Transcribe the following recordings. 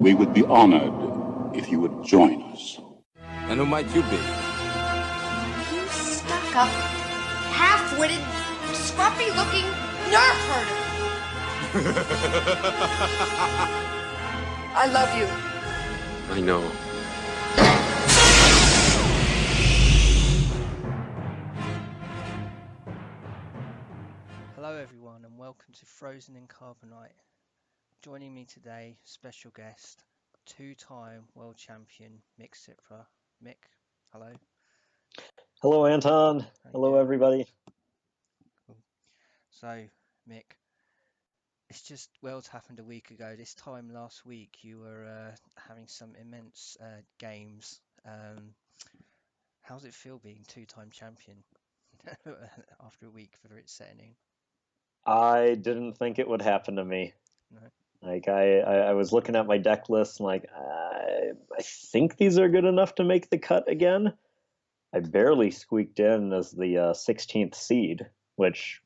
We would be honored if you would join us. And who might you be? You stuck-up, half-witted, scruffy-looking nerf herder. I love you. I know. Hello everyone and welcome to Frozen in Carbonite. Joining me today, special guest, two-time world champion Mick Cipra. Mick, hello. Hello Anton. Hello everybody. Cool. So Mick, it's just Worlds happened a week ago. This time last week you were having some immense games. How does it feel being two-time champion after a week for it setting in? I didn't think it would happen to me. No. Like I was looking at my deck list and like I think these are good enough to make the cut again. I barely squeaked in as the 16th seed, which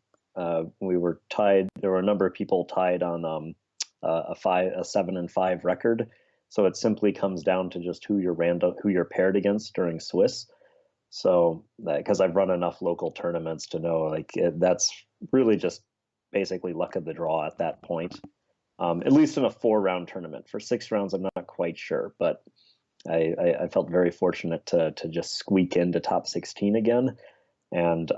we were tied. There were a number of people tied on a 7-5 record. So it simply comes down to just who you're paired against during Swiss. So because I've run enough local tournaments to know that's really just basically luck of the draw at that point. At least in a 4-round tournament. For 6 rounds, I'm not quite sure, but I felt very fortunate to just squeak into top 16 again. And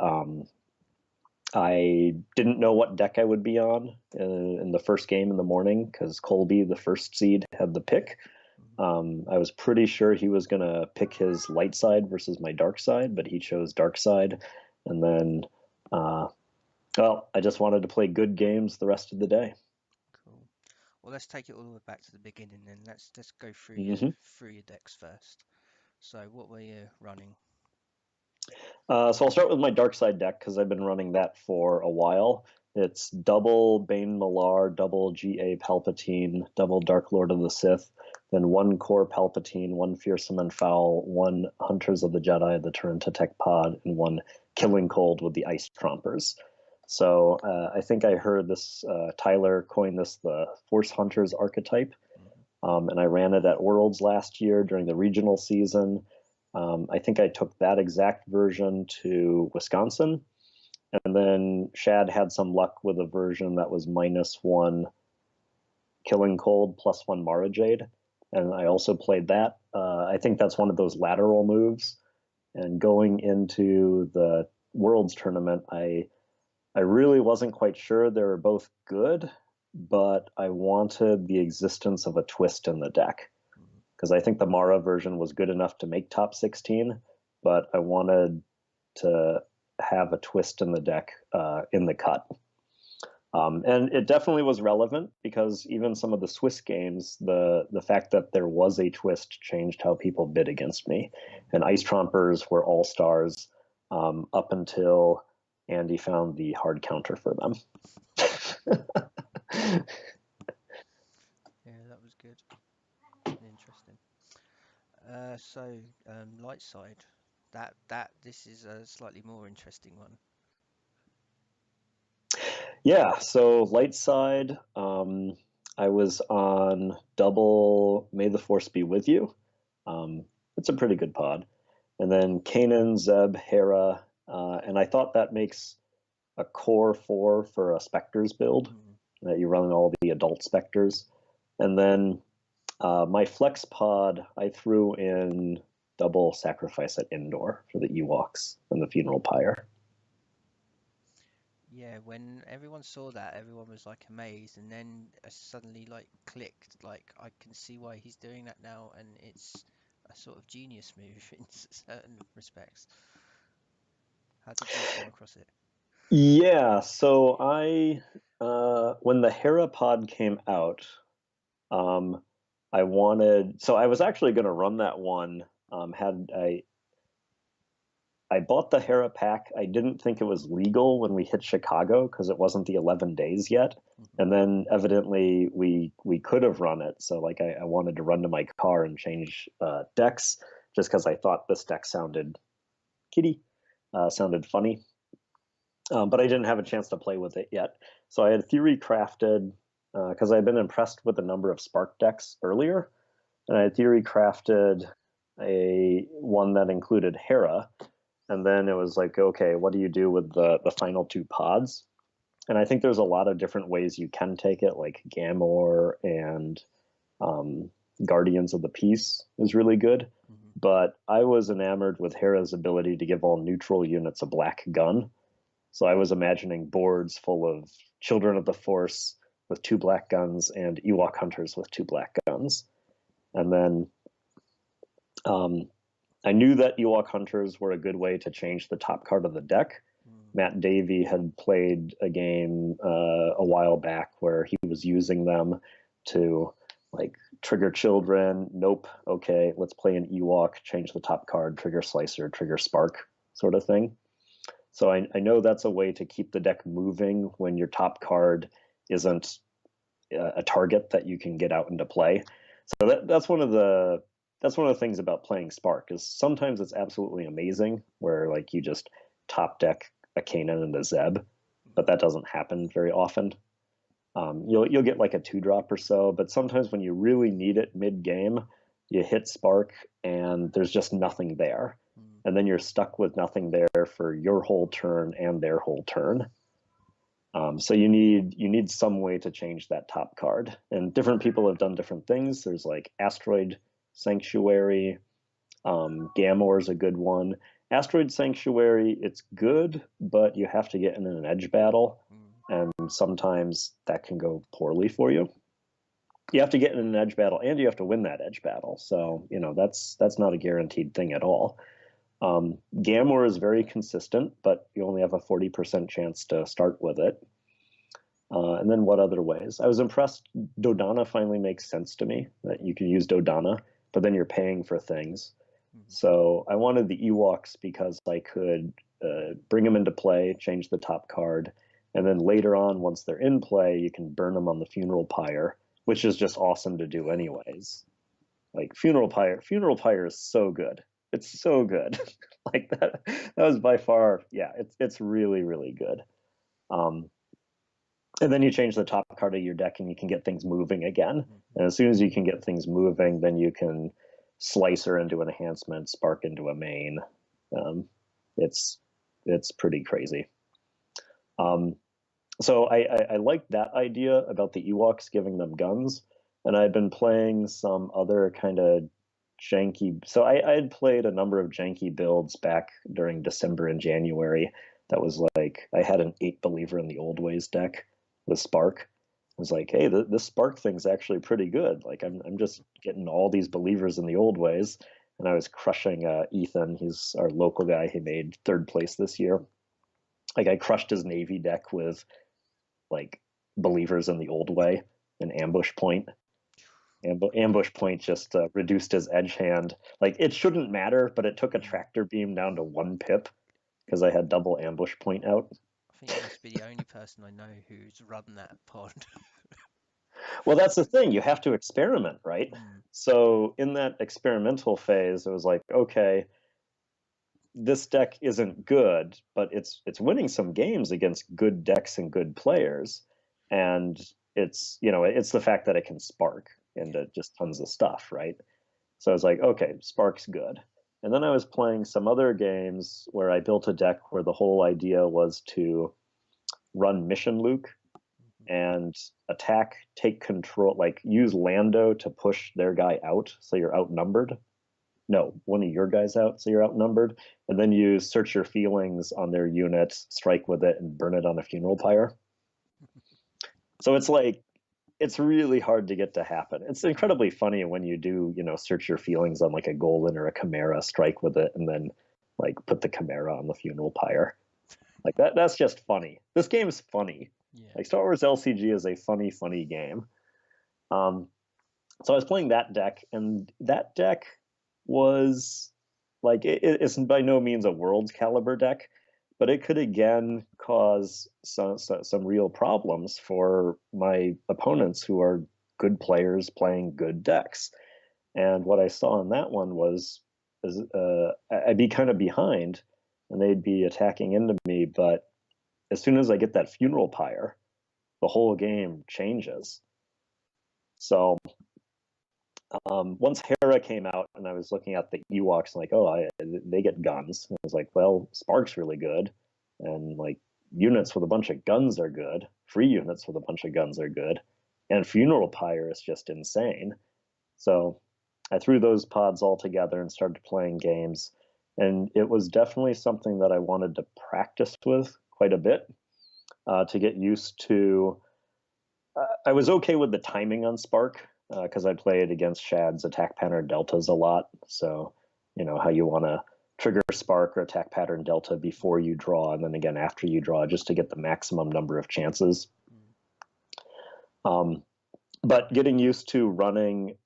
I didn't know what deck I would be on in the first game in the morning because Colby, the first seed, had the pick. I was pretty sure he was going to pick his light side versus my dark side, but he chose dark side. And then, I just wanted to play good games the rest of the day. Well, let's take it all the way back to the beginning then. Let's go through your decks first. So what were you running? So I'll start with my dark side deck because I've been running that for a while. It's double Bane Malar, double GA Palpatine, double Dark Lord of the Sith, then 1 Core Palpatine, 1 Fearsome and Foul, 1 Hunters of the Jedi, the Turn to Tech Pod, and 1 Killing Cold with the Ice Trompers. So I think I heard this, Tyler coined this the Force Hunters archetype, and I ran it at Worlds last year during the regional season. I think I took that exact version to Wisconsin, and then Shad had some luck with a version that was -1 Killing Cold, +1 Mara Jade, and I also played that. I think that's one of those lateral moves, and going into the Worlds tournament, I really wasn't quite sure they were both good, but I wanted the existence of a twist in the deck because I think the Mara version was good enough to make top 16, but I wanted to have a twist in the deck in the cut. And it definitely was relevant because even some of the Swiss games, the fact that there was a twist changed how people bid against me. And Ice Trompers were all-stars up until Andy found the hard counter for them. Yeah, that was good. Interesting. So light side, this is a slightly more interesting one. Yeah, so light side, I was on double May the Force Be With You. It's a pretty good pod. And then Kanan, Zeb, Hera, and I thought that makes a core 4 for a Spectres build, that you run all the adult Spectres. And then my flex pod, I threw in double Sacrifice at Indoor for the Ewoks and the Funeral Pyre. Yeah, when everyone saw that, everyone was like amazed, and then suddenly like clicked, like I can see why he's doing that now, and it's a sort of genius move in certain respects. How did you come across it? Yeah, so I when the Hera pod came out, I was actually going to run that one. I bought the Hera pack. I didn't think it was legal when we hit Chicago because it wasn't the 11 days yet. And then evidently we could have run it. So like I wanted to run to my car and change decks just because I thought this deck sounded funny. But I didn't have a chance to play with it yet. So I had Theory crafted. because I'd been impressed with the number of Spark decks earlier, and I theory crafted one that included Hera, and then it was like, okay, what do you do with the final two pods? And I think there's a lot of different ways you can take it, like Gamor and Guardians of the Peace is really good. But I was enamored with Hera's ability to give all neutral units a black gun. So I was imagining boards full of Children of the Force with 2 black guns and Ewok Hunters with 2 black guns. And then I knew that Ewok Hunters were a good way to change the top card of the deck. Matt Davey had played a game a while back where he was using them to like trigger children. Nope. Okay, let's play an Ewok, change the top card, trigger Slicer, trigger Spark, sort of thing. So I know that's a way to keep the deck moving when your top card isn't a target that you can get out into play. So that's one of the things about playing Spark is sometimes it's absolutely amazing where like you just top deck a Kanan and a Zeb, but that doesn't happen very often. You'll get like a 2-drop or so, but sometimes when you really need it mid-game, you hit Spark and there's just nothing there. And then you're stuck with nothing there for your whole turn and their whole turn. So you need some way to change that top card. And different people have done different things. There's like Asteroid Sanctuary, Gamor is a good one. Asteroid Sanctuary, it's good, but you have to get in an edge battle, and sometimes that can go poorly for you. You have to get in an edge battle, and you have to win that edge battle. So, that's not a guaranteed thing at all. Gamor is very consistent, but you only have a 40% chance to start with it. And then what other ways? I was impressed. Dodonna finally makes sense to me, that you can use Dodonna, but then you're paying for things. So I wanted the Ewoks because I could bring them into play, change the top card, and then later on, once they're in play, you can burn them on the Funeral Pyre, which is just awesome to do anyways. Like Funeral Pyre is so good. It's so good. Like that was by far, yeah, it's really, really good. And then you change the top card of your deck and you can get things moving again. And as soon as you can get things moving, then you can Slicer into an enhancement, Spark into a main. It's pretty crazy. So I like that idea about the Ewoks giving them guns, and I've been playing some other kind of janky. So I had played a number of janky builds back during December and January. That was like I had an 8 Believer in the Old Ways deck with Spark. I was like, hey, this Spark thing's actually pretty good. Like I'm just getting all these Believers in the Old Ways, and I was crushing Ethan. He's our local guy. He made 3rd place this year. Like I crushed his Navy deck with like Believers in the Old Way and Ambush Point. Ambush Point just reduced his edge hand. Like it shouldn't matter, but it took a tractor beam down to 1 pip because I had double Ambush Point out. I think you must be the only person I know who's run that pod. Well, that's the thing. You have to experiment, right? So in that experimental phase, it was like, okay, this deck isn't good, but it's winning some games against good decks and good players. And it's the fact that it can Spark into just tons of stuff, right? So I was like, okay, Spark's good. And then I was playing some other games where I built a deck where the whole idea was to run Mission Luke and attack, take control, like use Lando to push their guy out so you're outnumbered. No, one of your guys out so you're outnumbered. And then use Search Your Feelings on their unit, strike with it, and burn it on a Funeral Pyre. So it's like, it's really hard to get to happen. It's incredibly funny when you do, Search Your Feelings on like a Golem or a Chimera, strike with it, and then like put the Chimera on the Funeral Pyre. Like that's just funny. This game is funny. Yeah. Like Star Wars LCG is a funny, funny game. So I was playing that deck, and that deck was like, it's by no means a world caliber deck, but it could again cause some real problems for my opponents who are good players playing good decks. And what I saw in that one was I'd be kind of behind and they'd be attacking into me, but as soon as I get that Funeral Pyre, the whole game changes. So once Hera came out and I was looking at the Ewoks, like, oh, they get guns. And I was like, well, Spark's really good. And like units with a bunch of guns are good. Free units with a bunch of guns are good. And Funeral Pyre is just insane. So I threw those pods all together and started playing games. And it was definitely something that I wanted to practice with quite a bit to get used to. I was okay with the timing on Spark because I played against Shad's attack pattern deltas a lot. So, you know, how you want to trigger Spark or attack pattern delta before you draw, and then again after you draw, just to get the maximum number of chances. But getting used to running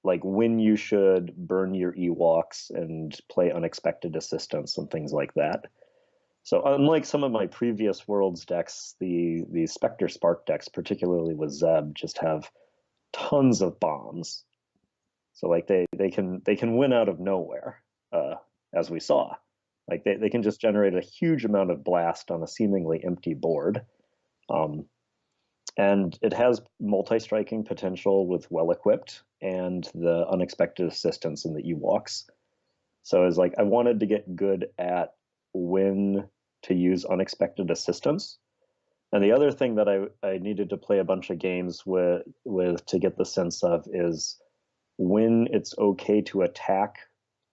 like when you should burn your Ewoks and play unexpected assistance and things like that. So unlike some of my previous Worlds decks, the Spectre Spark decks, particularly with Zeb, just have tons of bombs. So like they can win out of nowhere, as we saw. Like they can just generate a huge amount of blast on a seemingly empty board. And it has multi-striking potential with well-equipped and the unexpected assistance in the Ewoks. So it's like I wanted to get good at when to use unexpected assistance. And the other thing that I needed to play a bunch of games with to get the sense of is when it's okay to attack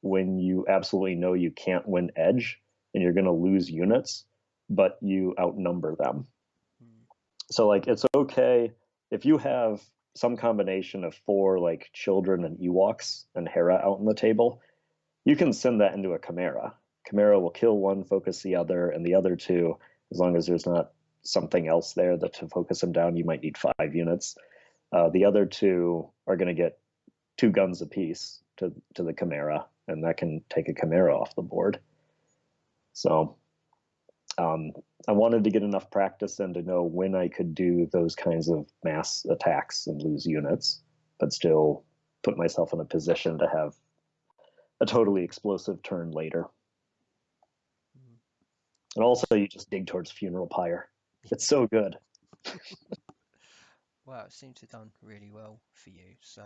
when you absolutely know you can't win edge and you're going to lose units, but you outnumber them. So like it's okay if you have some combination of 4 like children and Ewoks and Hera out on the table, you can send that into a Chimera. Chimera will kill one, focus the other, and the other 2, as long as there's not something else there that to focus them down, you might need 5 units. The other 2 are going to get 2 guns apiece to the Chimera, and that can take a Chimera off the board. So I wanted to get enough practice in to know when I could do those kinds of mass attacks and lose units, but still put myself in a position to have a totally explosive turn later. And also you just dig towards Funeral Pyre. It's so good. Well, it seems to have done really well for you. So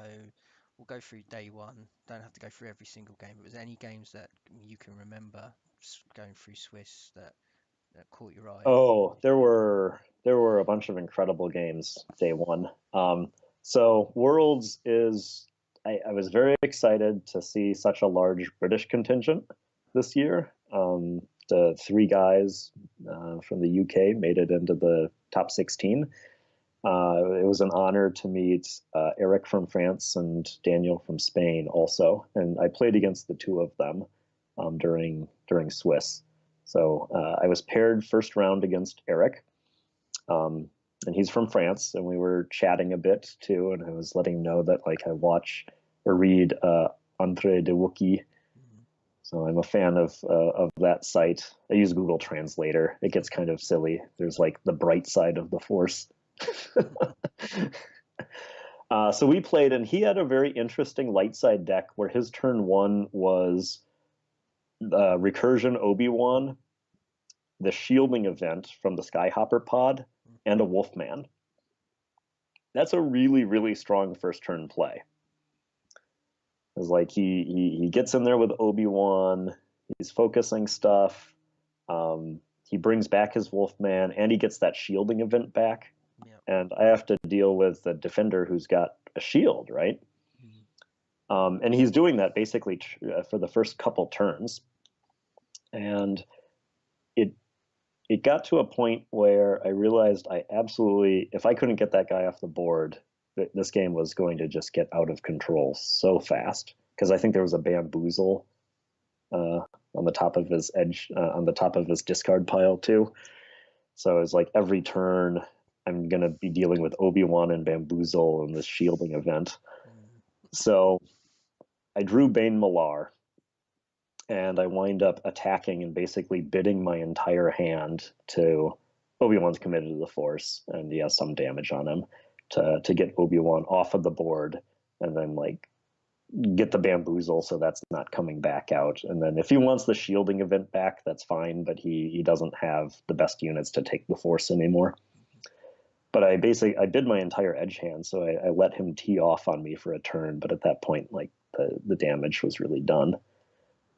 we'll go through day one. Don't have to go through every single game, but was there any games that you can remember going through Swiss that caught your eye? Oh, there were a bunch of incredible games day one. So Worlds is, I was very excited to see such a large British contingent this year. The 3 guys from the UK made it into the top 16. It was an honor to meet Eric from France and Daniel from Spain also, and I played against the 2 of them during Swiss. So I was paired first round against Eric, and he's from France, and we were chatting a bit too, and I was letting him know that like I watch or read André de Wookie. So I'm a fan of that site. I use Google Translator. It gets kind of silly. There's like the bright side of the Force. So we played, and he had a very interesting light side deck where his turn 1 was Recursion Obi-Wan, the shielding event from the Skyhopper pod, and a Wolfman. That's a really, really strong first turn play. It's like he gets in there with Obi-Wan, he's focusing stuff, he brings back his Wolfman, and he gets that shielding event back. Yeah. And I have to deal with the defender who's got a shield, right? And he's doing that basically for the first couple turns. And it got to a point where I realized I absolutely, if I couldn't get that guy off the board, this game was going to just get out of control so fast. Because I think there was a bamboozle on the top of his edge, on the top of his discard pile too. So it's like every turn I'm going to be dealing with Obi-Wan and bamboozle and this shielding event. So I drew Bane Malar, and I wind up attacking and basically bidding my entire hand to Obi-Wan's committed to the Force, and he has some damage on him to get Obi-Wan off of the board, and then like get the bamboozle so that's not coming back out. And then if he wants the shielding event back, that's fine, but he doesn't have the best units to take the Force anymore. But I did my entire edge hand, so I let him tee off on me for a turn. But at that point, like the damage was really done.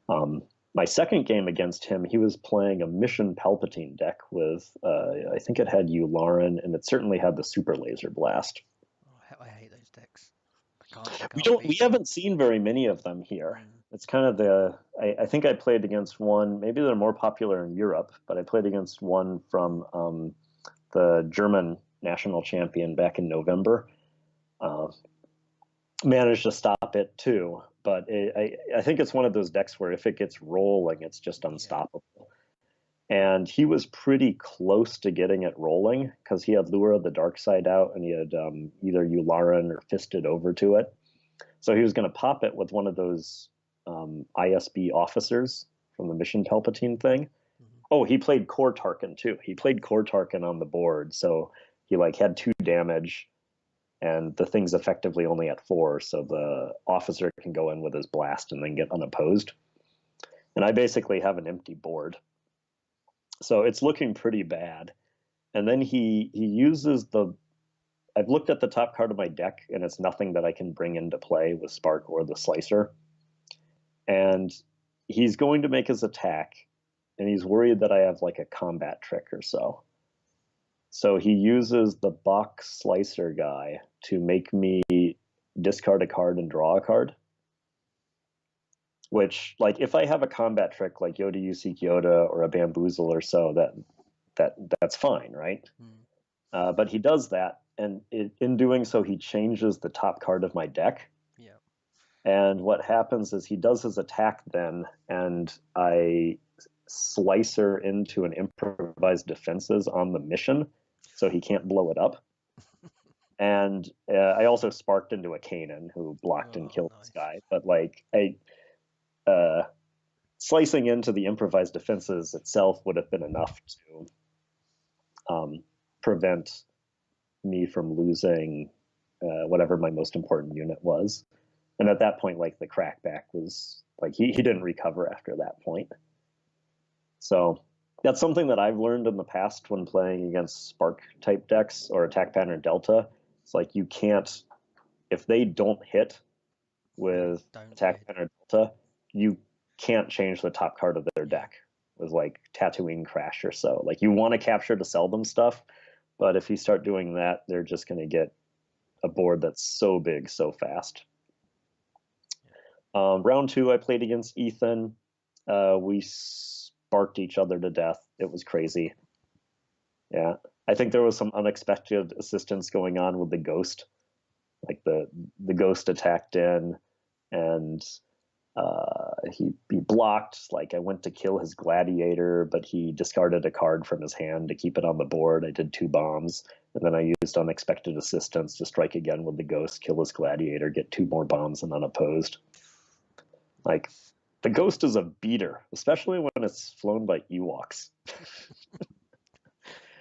My second game against him, he was playing a Mission Palpatine deck with, I think it had Yularen, and it certainly had the Super Laser Blast. Oh, I hate those decks. I We can't beat them. haven't seen very many of them here. It's kind of I think I played against one, maybe they're more popular in Europe, but I played against one from the German national champion back in November. Managed to stop it too, but I think it's one of those decks where if it gets rolling, it's just unstoppable. And he was pretty close to getting it rolling because he had Lure of the Dark Side out, and he had either Yularen or Fisted over to it. So he was going to pop it with one of those ISB officers from the Mission Palpatine thing. Oh, he played Core Tarkin too. He played Core Tarkin on the board, so he like had 2 damage, and the thing's effectively only at 4, so the officer can go in with his blast and then get unopposed. And I basically have an empty board. So it's looking pretty bad. And then he uses I've looked at the top card of my deck, and it's nothing that I can bring into play with Spark or the Slicer. And he's going to make his attack, and he's worried that I have like a combat trick or so. So he uses the Bach Slicer guy to make me discard a card and draw a card. Which, like, if I have a combat trick like Yoda You Seek Yoda or a Bamboozle or so, that's fine, right? But he does that, and in doing so, he changes the top card of my deck. Yeah. And what happens is he does his attack then, and I Slicer into an improvised defenses on the mission, so he can't blow it up. And I also sparked into a Kanan who blocked and killed this guy. But like slicing into the improvised defenses itself would have been enough to prevent me from losing whatever my most important unit was. And at that point, like the crackback was like he didn't recover after that point. So that's something that I've learned in the past when playing against Spark type decks or attack pattern Delta. It's like you can't, if they don't hit with attack pattern Delta, you can't change the top card of their deck with like Tatooine Crash or so. Like you want to capture to sell them stuff, but if you start doing that, they're just going to get a board that's so big so fast. Round 2, I played against Ethan. We sparked each other to death. It was crazy. Yeah, I think there was some unexpected assistance going on with the Ghost. Like the Ghost attacked in, and he blocked. Like I went to kill his Gladiator, but he discarded a card from his hand to keep it on the board. I did 2 bombs, and then I used unexpected assistance to strike again with the Ghost, kill his Gladiator, get 2 more bombs and unopposed. Like the Ghost is a beater, especially when it's flown by Ewoks.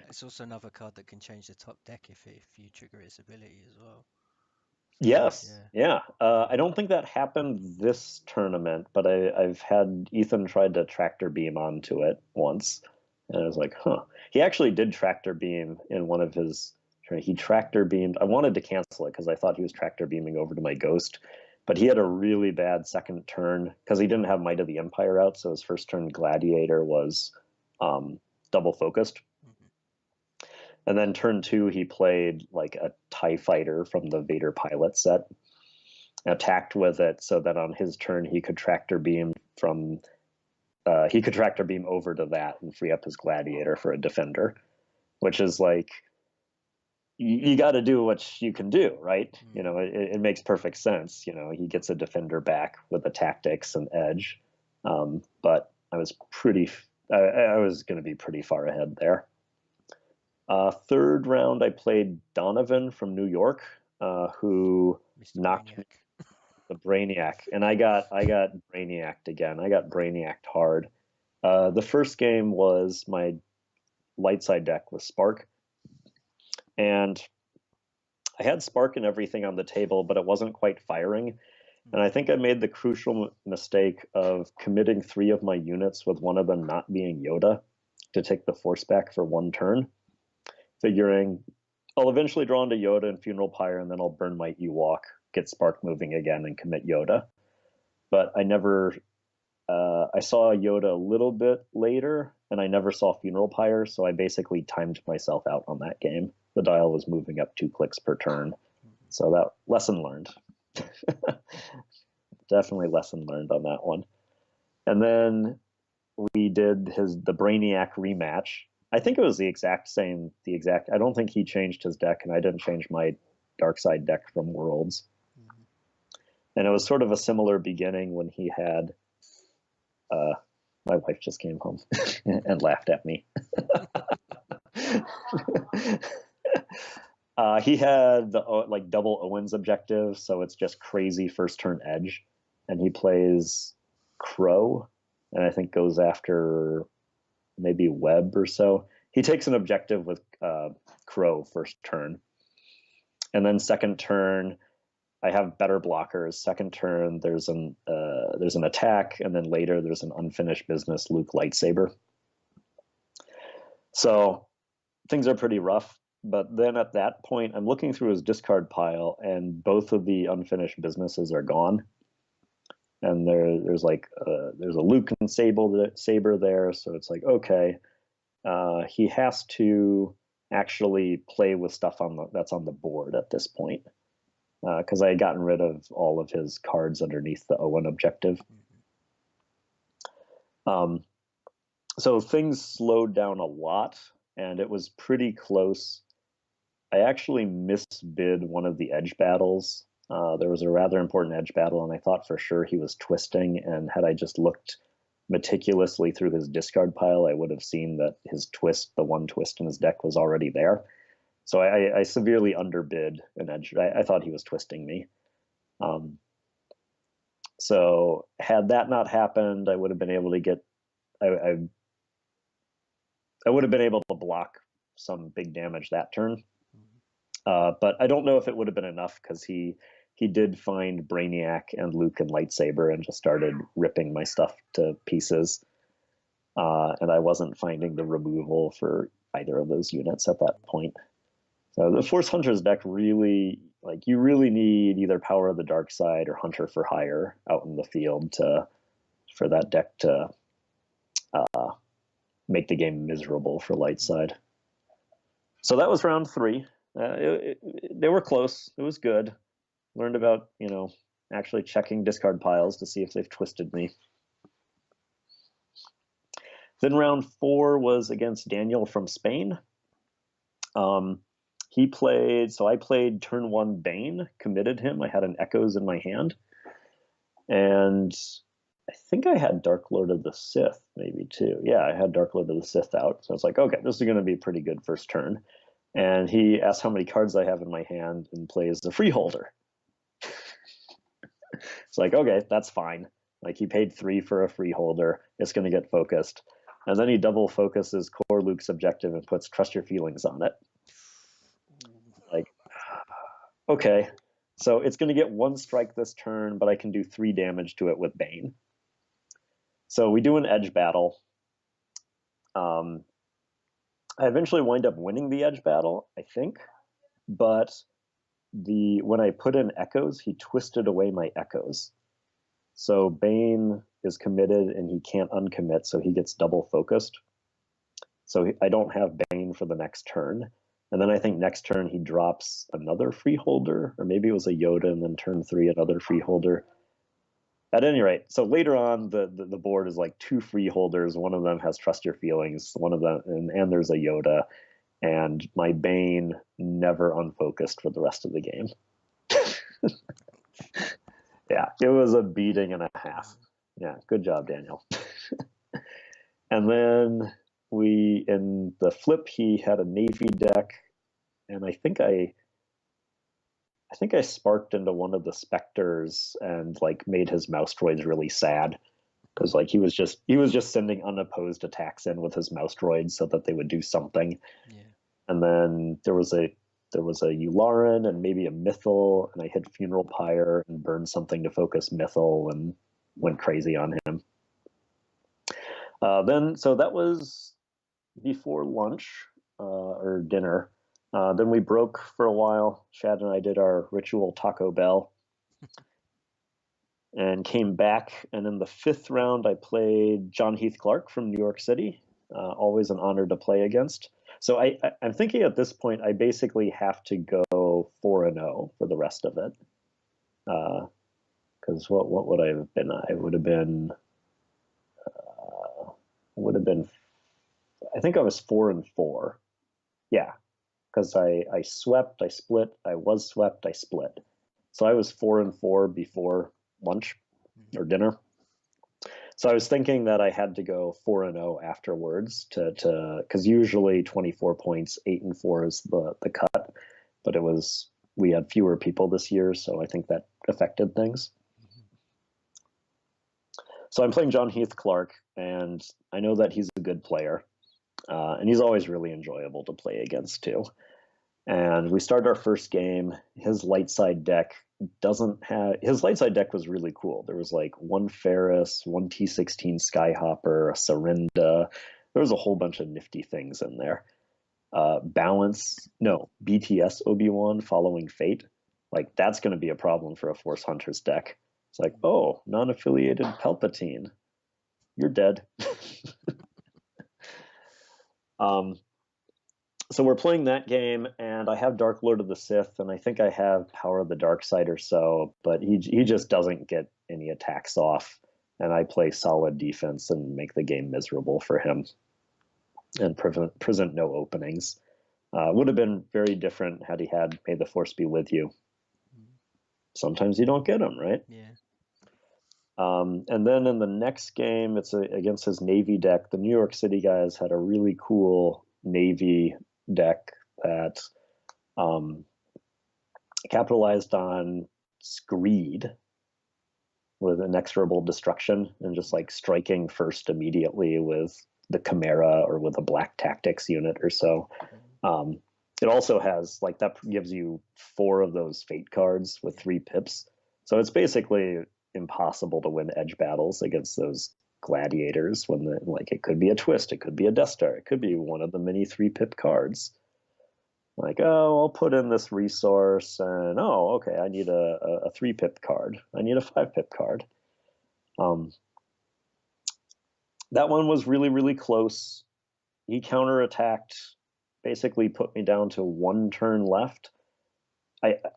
It's also another card that can change the top deck if you trigger its ability as well. Yes, yeah. I don't think that happened this tournament, but I've had Ethan tried to tractor beam onto it once, and I was like, huh. He actually did tractor beam in one of his. He tractor beamed. I wanted to cancel it because I thought he was tractor beaming over to my Ghost, but he had a really bad second turn because he didn't have Might of the Empire out, so his first turn Gladiator was double focused. And then turn 2, he played like a TIE fighter from the Vader pilot set, attacked with it so that on his turn he could tractor beam over to that and free up his Gladiator for a defender, which is like, you got to do what you can do, right? You know, it makes perfect sense. You know, he gets a defender back with the tactics and edge. But I was going to be pretty far ahead there. Third round, I played Donovan from New York, who Mr. knocked Brainiac. the Brainiac, and I got Brainiac'd again. I got Brainiac'd hard. The first game was my light side deck with Spark, and I had Spark and everything on the table, but it wasn't quite firing. And I think I made the crucial mistake of committing 3 of my units with one of them not being Yoda to take the force back for 1 turn, figuring I'll eventually draw into Yoda and Funeral Pyre, and then I'll burn my Ewok, get Spark moving again, and commit Yoda. But I never. I saw Yoda a little bit later, and I never saw Funeral Pyre, so I basically timed myself out on that game. The dial was moving up 2 clicks per turn, so that lesson learned. Definitely lesson learned on that one. And then we did the Brainiac rematch. I think it was the exact. I don't think he changed his deck, and I didn't change my dark side deck from Worlds. And it was sort of a similar beginning when he had. My wife just came home and laughed at me. He had the double Owens objective, so it's just crazy first turn edge, and he plays Crow, and I think goes after maybe Webb or so. He takes an objective with Crow first turn, and then second turn I have better blockers. Second turn there's an attack, and then later there's an unfinished business Luke lightsaber. So things are pretty rough. But then at that point, I'm looking through his discard pile, and both of the unfinished businesses are gone. And there's a Luke and saber there, so it's like, okay, he has to actually play with stuff that's on the board at this point, because I had gotten rid of all of his cards underneath the Owen objective. So things slowed down a lot, and it was pretty close. I actually misbid one of the edge battles. There was a rather important edge battle, and I thought for sure he was twisting, and had I just looked meticulously through his discard pile, I would have seen that his twist, the one twist in his deck, was already there. So I severely underbid an edge. I thought he was twisting me. So had that not happened, I would have been able to get... I would have been able to block some big damage that turn. But I don't know if it would have been enough, because he did find Brainiac and Luke and lightsaber and just started ripping my stuff to pieces. And I wasn't finding the removal for either of those units at that point. So the Force Hunters deck really, you really need either Power of the Dark Side or Hunter for Hire out in the field for that deck to make the game miserable for light side. So that was round 3. They were close. It was good. Learned about, actually checking discard piles to see if they've twisted me. Then round 4 was against Daniel from Spain. I played turn 1 Bane, committed him. I had an Echoes in my hand. And I think I had Dark Lord of the Sith maybe too. Yeah, I had Dark Lord of the Sith out. So I was like, okay, this is going to be a pretty good first turn. And he asked how many cards I have in my hand and plays the Freeholder. It's like, okay, that's fine. He paid 3 for a Freeholder. It's going to get focused. And then he double focuses Core Luke's objective and puts Trust Your Feelings on it. Okay, so it's going to get 1 strike this turn, but I can do 3 damage to it with Bane. So we do an edge battle. I eventually wind up winning the edge battle, I think, but when I put in Echoes, he twisted away my Echoes. So Bane is committed and he can't uncommit, so he gets double focused. So I don't have Bane for the next turn. And then I think next turn he drops another Freeholder, or maybe it was a Yoda, and then turn 3 another Freeholder. At any rate, so later on the board is 2 Freeholders. One of them has Trust Your Feelings. One of them, and there's a Yoda, and my Bane never unfocused for the rest of the game. Yeah, it was a beating and a half. Yeah, good job, Daniel. And then in the flip, he had a Navy deck, and I think I sparked into one of the Spectres and made his mouse droids really sad, because he was just sending unopposed attacks in with his mouse droids so that they would do something. Yeah. And then there was a Yularen and maybe a Mythal, and I hit Funeral Pyre and burned something to focus Mythal and went crazy on him. So that was before lunch or dinner. Then we broke for a while. Shad and I did our ritual Taco Bell and came back. And in the 5th round, I played John Heath Clark from New York City. Always an honor to play against. So I'm thinking at this point, I basically have to go 4-0 for the rest of it. Because what would I have been? I would have been, I think I was 4-4. Yeah, because I swept, I split, I was swept, I split. So I was 4-4 before lunch or dinner. So I was thinking that I had to go 4-0 afterwards because usually 24 points, 8-4 is the cut, but we had fewer people this year, so I think that affected things. So I'm playing John Heath Clark, and I know that he's a good player, and he's always really enjoyable to play against too. And we started our first game. His light side deck was really cool. There was like 1 Ferris, 1 T16 Skyhopper, a Serinda. There was a whole bunch of nifty things in there. BTS Obi-Wan following Fate. Like, that's going to be a problem for a Force Hunters deck. It's like, oh, non-affiliated Palpatine. You're dead. So we're playing that game, and I have Dark Lord of the Sith, and I think I have Power of the Dark Side or so, but he just doesn't get any attacks off, and I play solid defense and make the game miserable for him and present no openings. Would have been very different had he had May the Force be with you. Sometimes you don't get them, right? Yeah. And then in the next game, it's against his Navy deck. The New York City guys had a really cool Navy deck that capitalized on Screed with inexorable destruction and just like striking first immediately with the Chimera or with a Black Tactics unit or so. It also has, like, that gives you 4 of those Fate cards with 3 pips. So it's basically impossible to win edge battles against those gladiators when it could be a twist, it could be a Death Star, it could be one of the many 3-pip cards. Like, oh, I'll put in this resource, and oh, okay, I need a 3-pip card. I need a 5-pip card. That one was really, really close. He counterattacked, basically put me down to 1 turn left.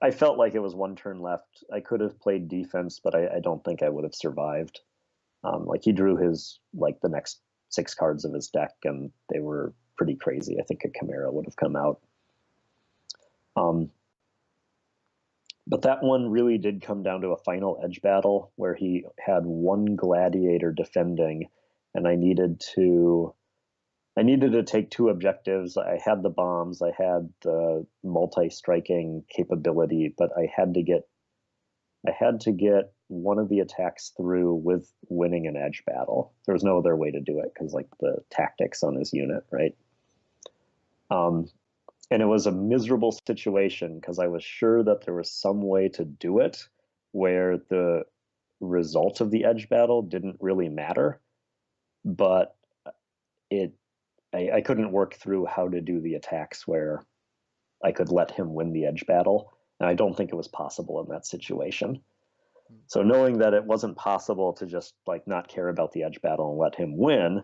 I felt like it was 1 turn left. I could have played defense, but I don't think I would have survived. Like, he drew his, like, the next 6 cards of his deck, and they were pretty crazy. I think a Chimera would have come out. But that one really did come down to a final edge battle where he had 1 gladiator defending, and I needed to take 2 objectives. I had the bombs, I had the multi-striking capability, but I had to get one of the attacks through with winning an edge battle. There was no other way to do it because, like, the tactics on his unit, right? And it was a miserable situation because I was sure that there was some way to do it where the result of the edge battle didn't really matter, but I couldn't work through how to do the attacks where I could let him win the edge battle, and I don't think it was possible in that situation. So knowing that it wasn't possible to just, like, not care about the edge battle and let him win, I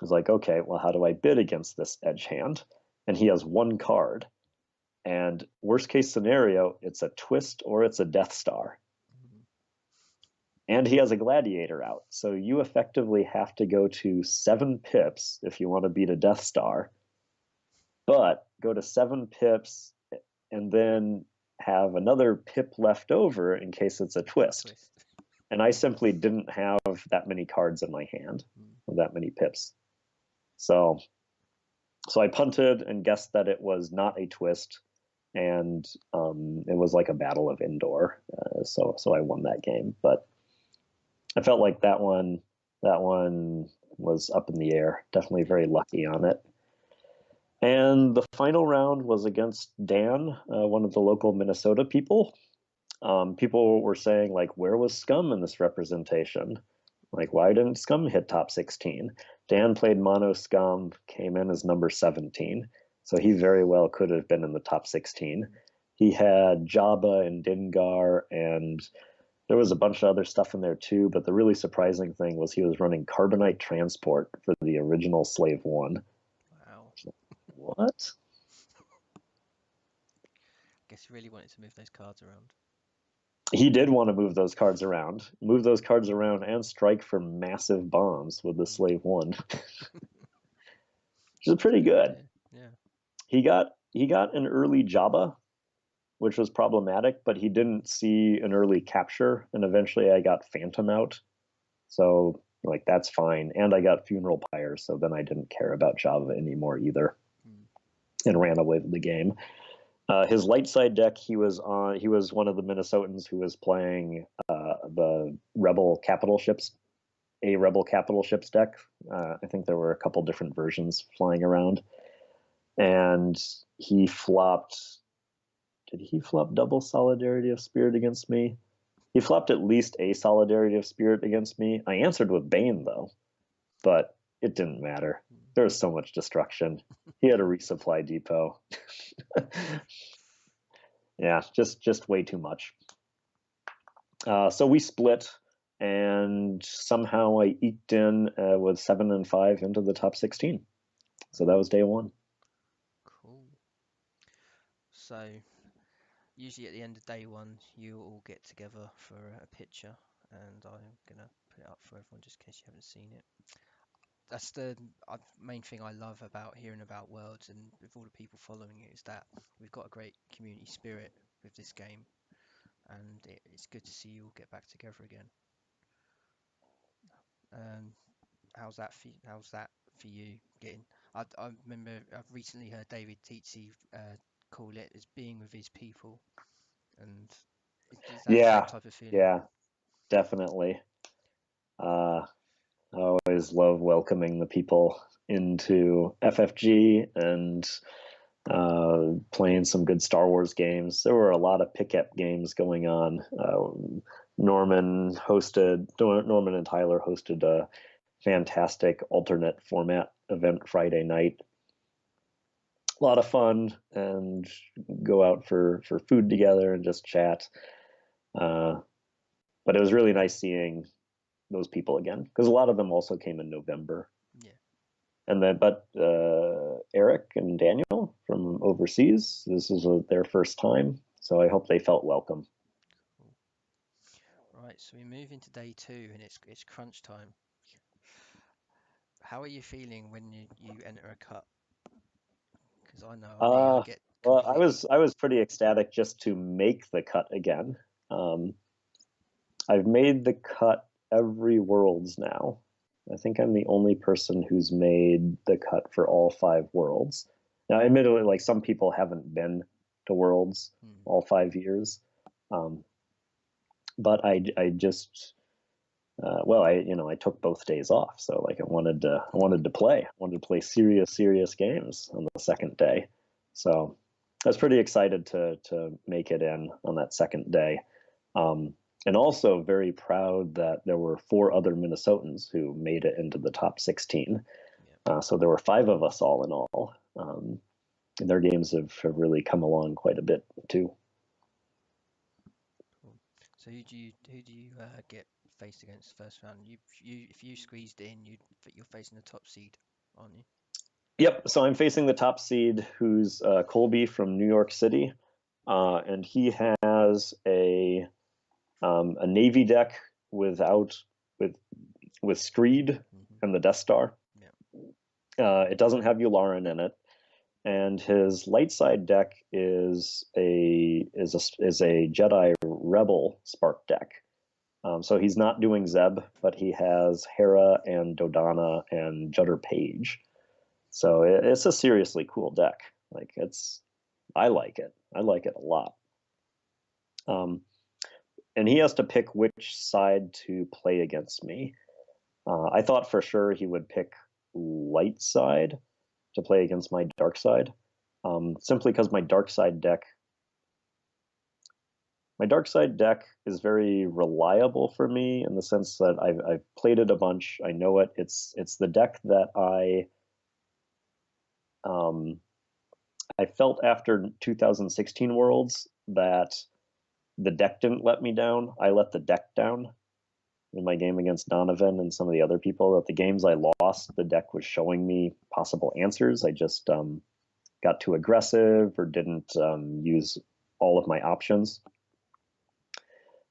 was like, okay, well, how do I bid against this edge hand? And he has 1 card, and worst case scenario, it's a twist or it's a Death Star. And he has a gladiator out, so you effectively have to go to 7 pips if you want to beat a Death Star, but go to 7 pips and then have another pip left over in case it's a twist. And I simply didn't have that many cards in my hand, or that many pips. So I punted and guessed that it was not a twist, and it was like a battle of indoor. So I won that game, but I felt like that one was up in the air. Definitely very lucky on it. And the final round was against Dan, one of the local Minnesota people. People were saying, like, where was Scum in this representation? Like, why didn't Scum hit top 16? Dan played mono Scum, came in as number 17. So he very well could have been in the top 16. He had Jabba and Dingar, and there was a bunch of other stuff in there too, but the really surprising thing was he was running Carbonite Transport for the original Slave 1. Wow. What? Guess he really wanted to move those cards around. He did want to move those cards around, and strike for massive bombs with the Slave 1. Which is pretty good. Yeah. He got an early Jabba, which was problematic, but he didn't see an early capture, and eventually I got Phantom out. So, like, that's fine. And I got Funeral Pyre, so then I didn't care about Java anymore either, and ran away with the game. His light side deck, he was one of the Minnesotans who was playing the Rebel Capital Ships deck. I think there were a couple different versions flying around. And he flopped. Did he flop double Solidarity of Spirit against me? He flopped at least a Solidarity of Spirit against me. I answered with Bane, though, but it didn't matter. There was so much destruction. He had a resupply depot. Yeah, just way too much. So we split, and somehow I eked in with 7 and 5 into the top 16. So that was day one. Cool. So usually at the end of day one, you all get together for a picture, and I'm gonna put it up for everyone just in case you haven't seen it. That's the main thing I love about hearing about Worlds and with all the people following it, is that we've got a great community spirit with this game, and it's good to see you all get back together again. How's that for you? I remember I've recently heard David Teetsy call it as being with his people, and is that the same type of feeling? Yeah, definitely. I always love welcoming the people into FFG and playing some good Star Wars games. There were a lot of pickup games going on. Norman and Tyler hosted a fantastic alternate format event Friday night. A lot of fun, and go out for food together and just chat. But it was really nice seeing those people again, because a lot of them also came in November. Yeah. And then, but Eric and Daniel from overseas, this is their first time, so I hope they felt welcome. Cool. Right, so we move into day 2, and it's crunch time. How are you feeling when you enter a cut? Because I know I get well, completely... I was pretty ecstatic just to make the cut again. I've made the cut every Worlds now. I think I'm the only person who's made the cut for all 5 Worlds. Now, admittedly, like, some people haven't been to Worlds all 5 years, but I just I took both days off, so like I wanted to play serious games on the second day. So I was pretty excited to make it in on that second day. And also very proud that there were 4 other Minnesotans who made it into the top 16. Yeah. So there were 5 of us all in all. And their games have really come along quite a bit too. Cool. So who do you get faced against first round? If you squeezed in, you're facing the top seed, aren't you? Yep. So I'm facing the top seed, who's Colby from New York City, and he has a Navy deck with Screed and the Death Star. Yeah. It doesn't have Yularen in it, and his light side deck is a Jedi Rebel Spark deck. So he's not doing Zeb, but he has Hera and Dodonna and Judder Page. So it's a seriously cool deck. Like, I like it. I like it a lot. And he has to pick which side to play against me. I thought for sure he would pick light side to play against my dark side, simply because my dark side deck is very reliable for me, in the sense that I've played it a bunch. I know it. It's the deck that I felt after 2016 Worlds that the deck didn't let me down. I let the deck down in my game against Donovan and some of the other people. That the games I lost, the deck was showing me possible answers. I just got too aggressive or didn't use all of my options.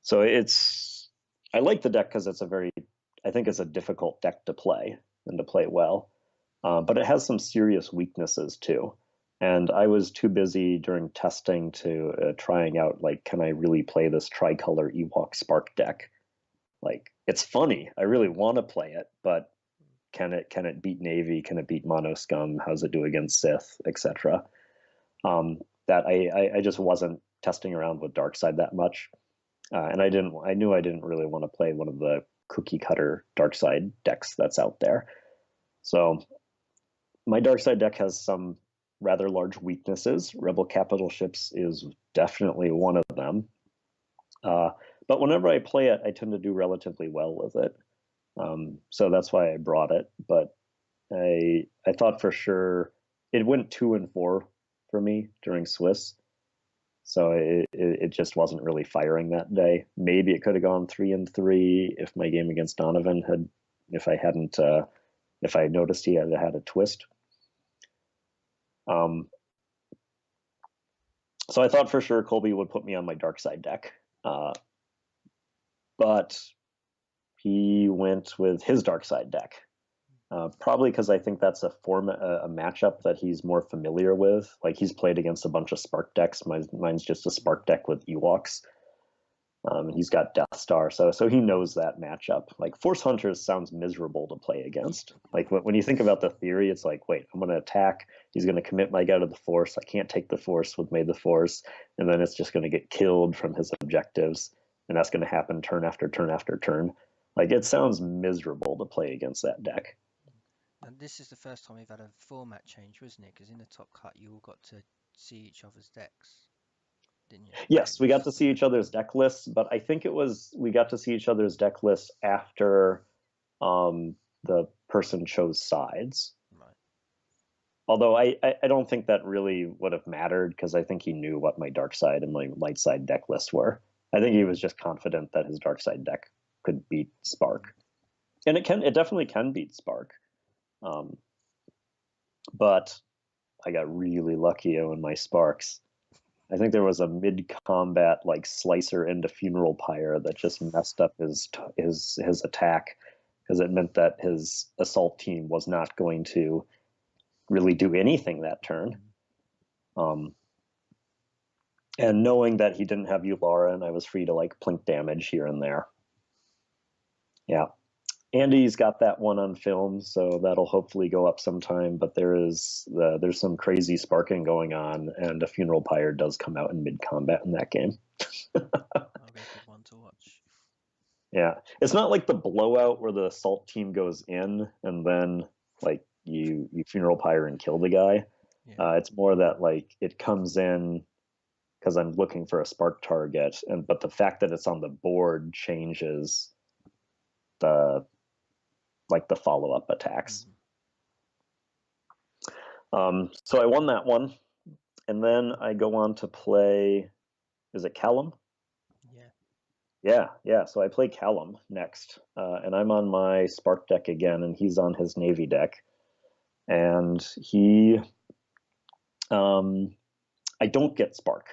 So I like the deck because I think it's a difficult deck to play and to play well. But it has some serious weaknesses too. And I was too busy during testing to trying out, like, can I really play this tricolor Ewok Spark deck? Like, it's funny. I really want to play it, but can it beat Navy? Can it beat Mono Scum? How's it do against Sith, etc.? That I just wasn't testing around with Darkside that much. And I knew I didn't really want to play one of the cookie cutter Darkside decks that's out there. So my Darkside deck has some rather large weaknesses. Rebel Capital Ships is definitely one of them. But whenever I play it, I tend to do relatively well with it. So that's why I brought it. But I thought for sure it went 2 and 4 for me during Swiss. So it just wasn't really firing that day. Maybe it could have gone 3 and 3 if my game against Donovan if I noticed he had a twist. So I thought for sure Colby would put me on my Darkside deck. But he went with his Darkside deck. Probably because I think that's a matchup that he's more familiar with. Like, he's played against a bunch of Spark decks. Mine's just a Spark deck with Ewoks. He's got Death Star, so he knows that matchup. Like, Force Hunters sounds miserable to play against. Like, when you think about the theory, it's like, wait, I'm going to attack. He's going to commit my guy to the Force. I can't take the Force with May the Force. And then it's just going to get killed from his objectives. And that's going to happen turn after turn after turn. Like, it sounds miserable to play against that deck. And this is the first time we've had a format change, wasn't it? Because in the top cut, you all got to see each other's decks, didn't you? Yes, we got to see each other's deck lists, but I think we got to see each other's deck lists after the person chose sides. Right. Although I don't think that really would have mattered, because I think he knew what my dark side and my light side deck lists were. I think he was just confident that his dark side deck could beat Spark, and it definitely can beat Spark. But I got really lucky in my Sparks. I think there was a mid-combat like slicer into Funeral Pyre that just messed up his attack, because it meant that his assault team was not going to really do anything that turn. And knowing that he didn't have Ulara, and I was free to like plink damage here and there. Yeah. Andy's got that one on film, so that'll hopefully go up sometime. But there's some crazy sparking going on, and a Funeral Pyre does come out in mid-combat in that game. That'll be a good one to watch. Yeah, it's not like the blowout where the assault team goes in and then like you Funeral Pyre and kill the guy. Yeah. It's more that like it comes in because I'm looking for a spark target, but the fact that it's on the board changes the follow-up attacks. So I won that one, and then I go on to play, is it Callum? Yeah. So I play Callum next, and I'm on my Spark deck again, and he's on his Navy deck. And I don't get Spark.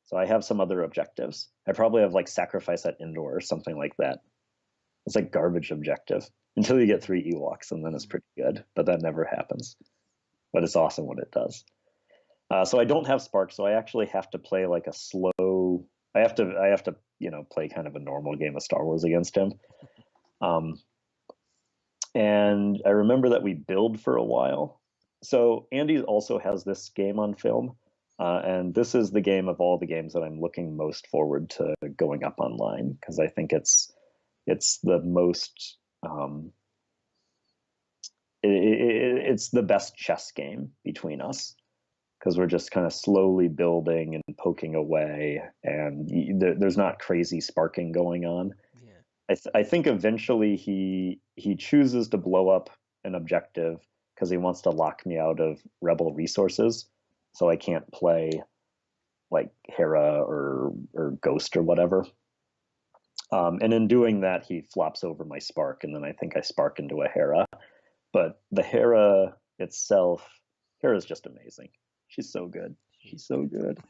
So I have some other objectives. I probably have like Sacrifice at Indoor or something like that. It's like garbage objective until you get 3 Ewoks, and then it's pretty good. But that never happens. But it's awesome when it does. So I don't have Spark, so I actually have to play like a slow. I have to play kind of a normal game of Star Wars against him. And I remember that we build for a while. So Andy also has this game on film, and this is the game of all the games that I'm looking most forward to going up online, because I think it's the most it's the best chess game between us, because we're just kind of slowly building and poking away, and there's not crazy sparking going on. Yeah. I think eventually he chooses to blow up an objective, because he wants to lock me out of Rebel resources, so I can't play like Hera or Ghost or whatever. And in doing that, he flops over my Spark, and then I think I Spark into a Hera. But the Hera itself, Hera's just amazing. She's so good. She's so good.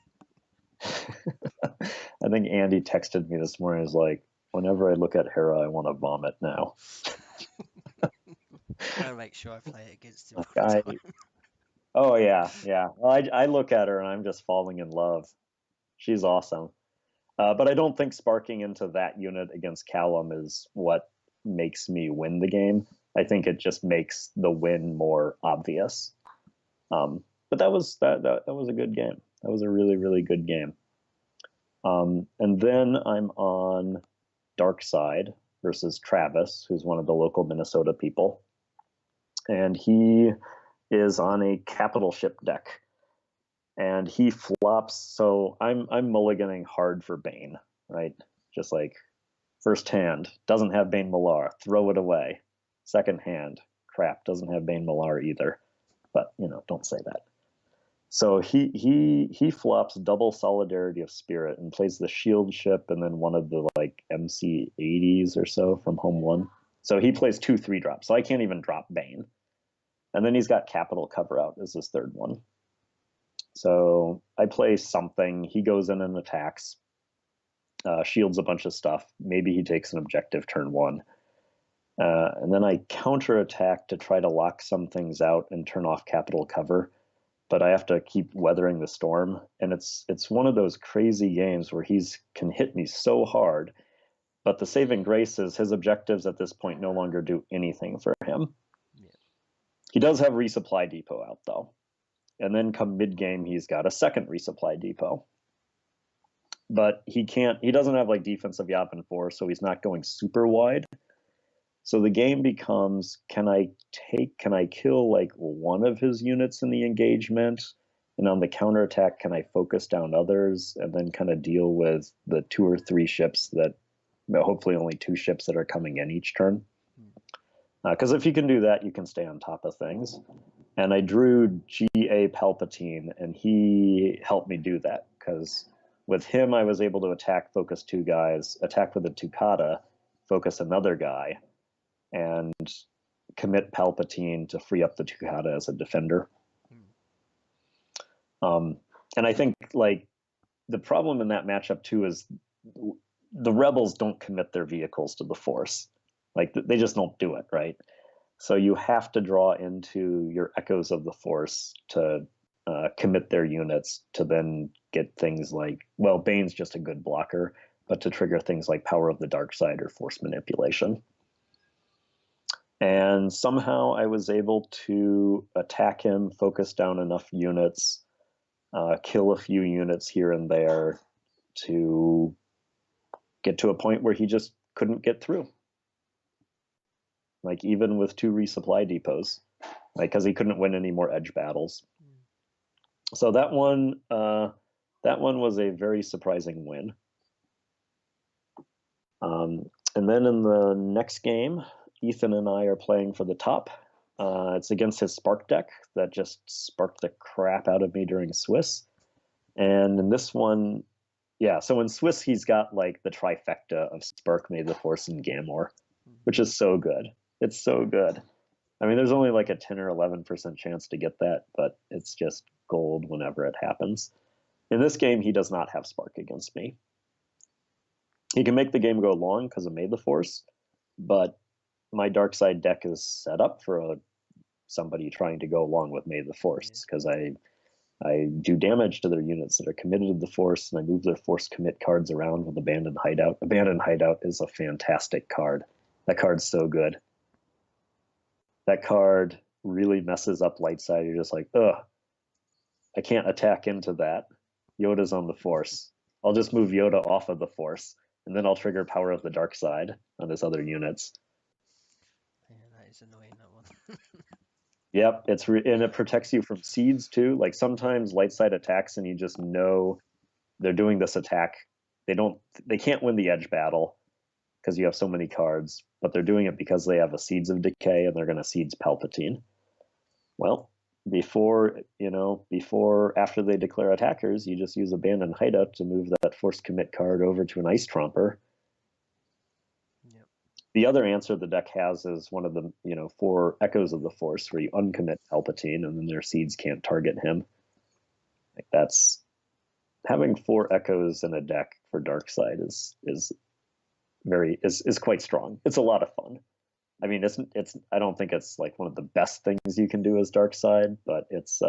I think Andy texted me this morning. He's like, whenever I look at Hera, I want to vomit now. I'll make sure I play it against him. Oh, yeah. Well, I look at her and I'm just falling in love. She's awesome. But I don't think sparking into that unit against Callum is what makes me win the game. I think it just makes the win more obvious. But that was a good game. That was a really, really good game. And then I'm on Dark Side versus Travis, who's one of the local Minnesota people. And he is on a capital ship deck. And he flops, so I'm mulliganing hard for Bane, right? Just like, first hand, doesn't have Bane Malar, throw it away. Second hand, crap, doesn't have Bane Malar either. But, don't say that. So he flops double Solidarity of Spirit and plays the shield ship and then one of the like MC80s or so from Home 1. So he plays 2 3-drops, so I can't even drop Bane. And then he's got Capital Cover Out as his third one. So I play something, he goes in and attacks, shields a bunch of stuff. Maybe he takes an objective turn 1. And then I counterattack to try to lock some things out and turn off Capital Cover. But I have to keep weathering the storm. And it's one of those crazy games where can hit me so hard. But the saving grace is his objectives at this point no longer do anything for him. Yeah. He does have Resupply Depot out, though. And then come mid-game, he's got a second Resupply Depot. But he doesn't have like defensive Yavin 4, so he's not going super wide. So the game becomes, can I kill like one of his units in the engagement? And on the counterattack, can I focus down others and then kind of deal with the 2 or 3 ships that, hopefully only 2 ships that are coming in each turn? Because if you can do that, you can stay on top of things. And I drew GA Palpatine, and he helped me do that. Because with him, I was able to attack, focus 2 guys, attack with a Tukata, focus another guy, and commit Palpatine to free up the Tukata as a defender. And I think like the problem in that matchup too is the Rebels don't commit their vehicles to the Force. Like they just don't do it, right? So you have to draw into your Echoes of the Force to commit their units to then get things like, well, Bane's just a good blocker, but to trigger things like Power of the Dark Side or Force Manipulation. And somehow I was able to attack him, focus down enough units, kill a few units here and there to get to a point where he just couldn't get through. Like even with 2 resupply depots, like because he couldn't win any more edge battles. So that one was a very surprising win. And then in the next game, Ethan and I are playing for the top. It's against his Spark deck that just sparked the crap out of me during Swiss. And in this one, so in Swiss, he's got like the trifecta of Spark, May the Force, and Gamor, which is so good. It's so good. I mean, there's only like a 10 or 11% chance to get that, but it's just gold whenever it happens. In this game, he does not have Spark against me. He can make the game go long because of May the Force, but my Dark Side deck is set up for somebody trying to go along with May the Force, because I do damage to their units that are committed to the Force, and I move their Force commit cards around with Abandoned Hideout. Abandoned Hideout is a fantastic card. That card's so good. That card really messes up light side. You're just like, ugh, I can't attack into that. Yoda's on the Force. I'll just move Yoda off of the Force, and then I'll trigger Power of the Dark Side on his other units. Yeah, that is annoying, that one. Yep, and it protects you from seeds too. Like sometimes light side attacks and you just know they're doing this attack. They can't win the edge battle because you have so many cards, but they're doing it because they have a Seeds of Decay and they're going to Seeds Palpatine. Well, before after they declare attackers, you just use Abandoned Hideout to move that forced commit card over to an Ice Tromper. Yep. The other answer the deck has is one of the 4 Echoes of the Force, where you uncommit Palpatine and then their seeds can't target him. Like, that's having 4 Echoes in a deck for Darkside is quite strong. It's a lot of fun. I mean, it's I don't think it's like one of the best things you can do as Darkside, but it's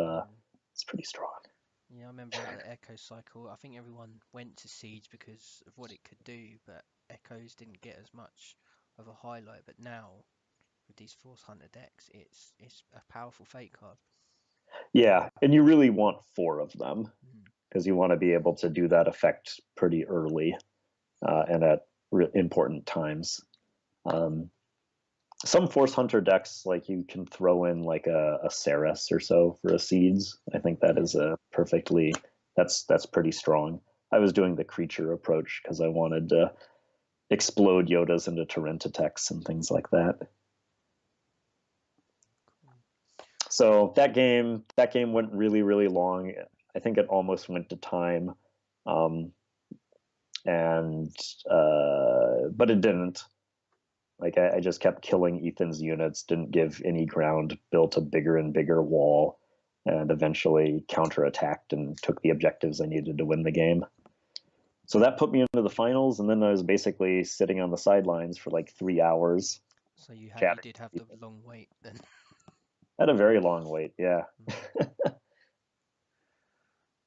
pretty strong. Yeah, I remember the Echo cycle. I think everyone went to Siege because of what it could do, but Echoes didn't get as much of a highlight. But now, with these Force Hunter decks, it's a powerful fate card. Yeah, and you really want 4 of them because you want to be able to do that effect pretty early and at important times. Some Force Hunter decks, like, you can throw in like a Saris or so for a Seeds. I think that is that's pretty strong. I was doing the creature approach because I wanted to explode Yodas into Torrentitex and things like that. So that game went really, really long. I think it almost went to time, but it didn't. Like, I just kept killing Ethan's units, didn't give any ground, built a bigger and bigger wall, and eventually counterattacked and took the objectives I needed to win the game. So that put me into the finals, and then I was basically sitting on the sidelines for like 3 hours. So you did have the long wait then. I had a very long wait, yeah.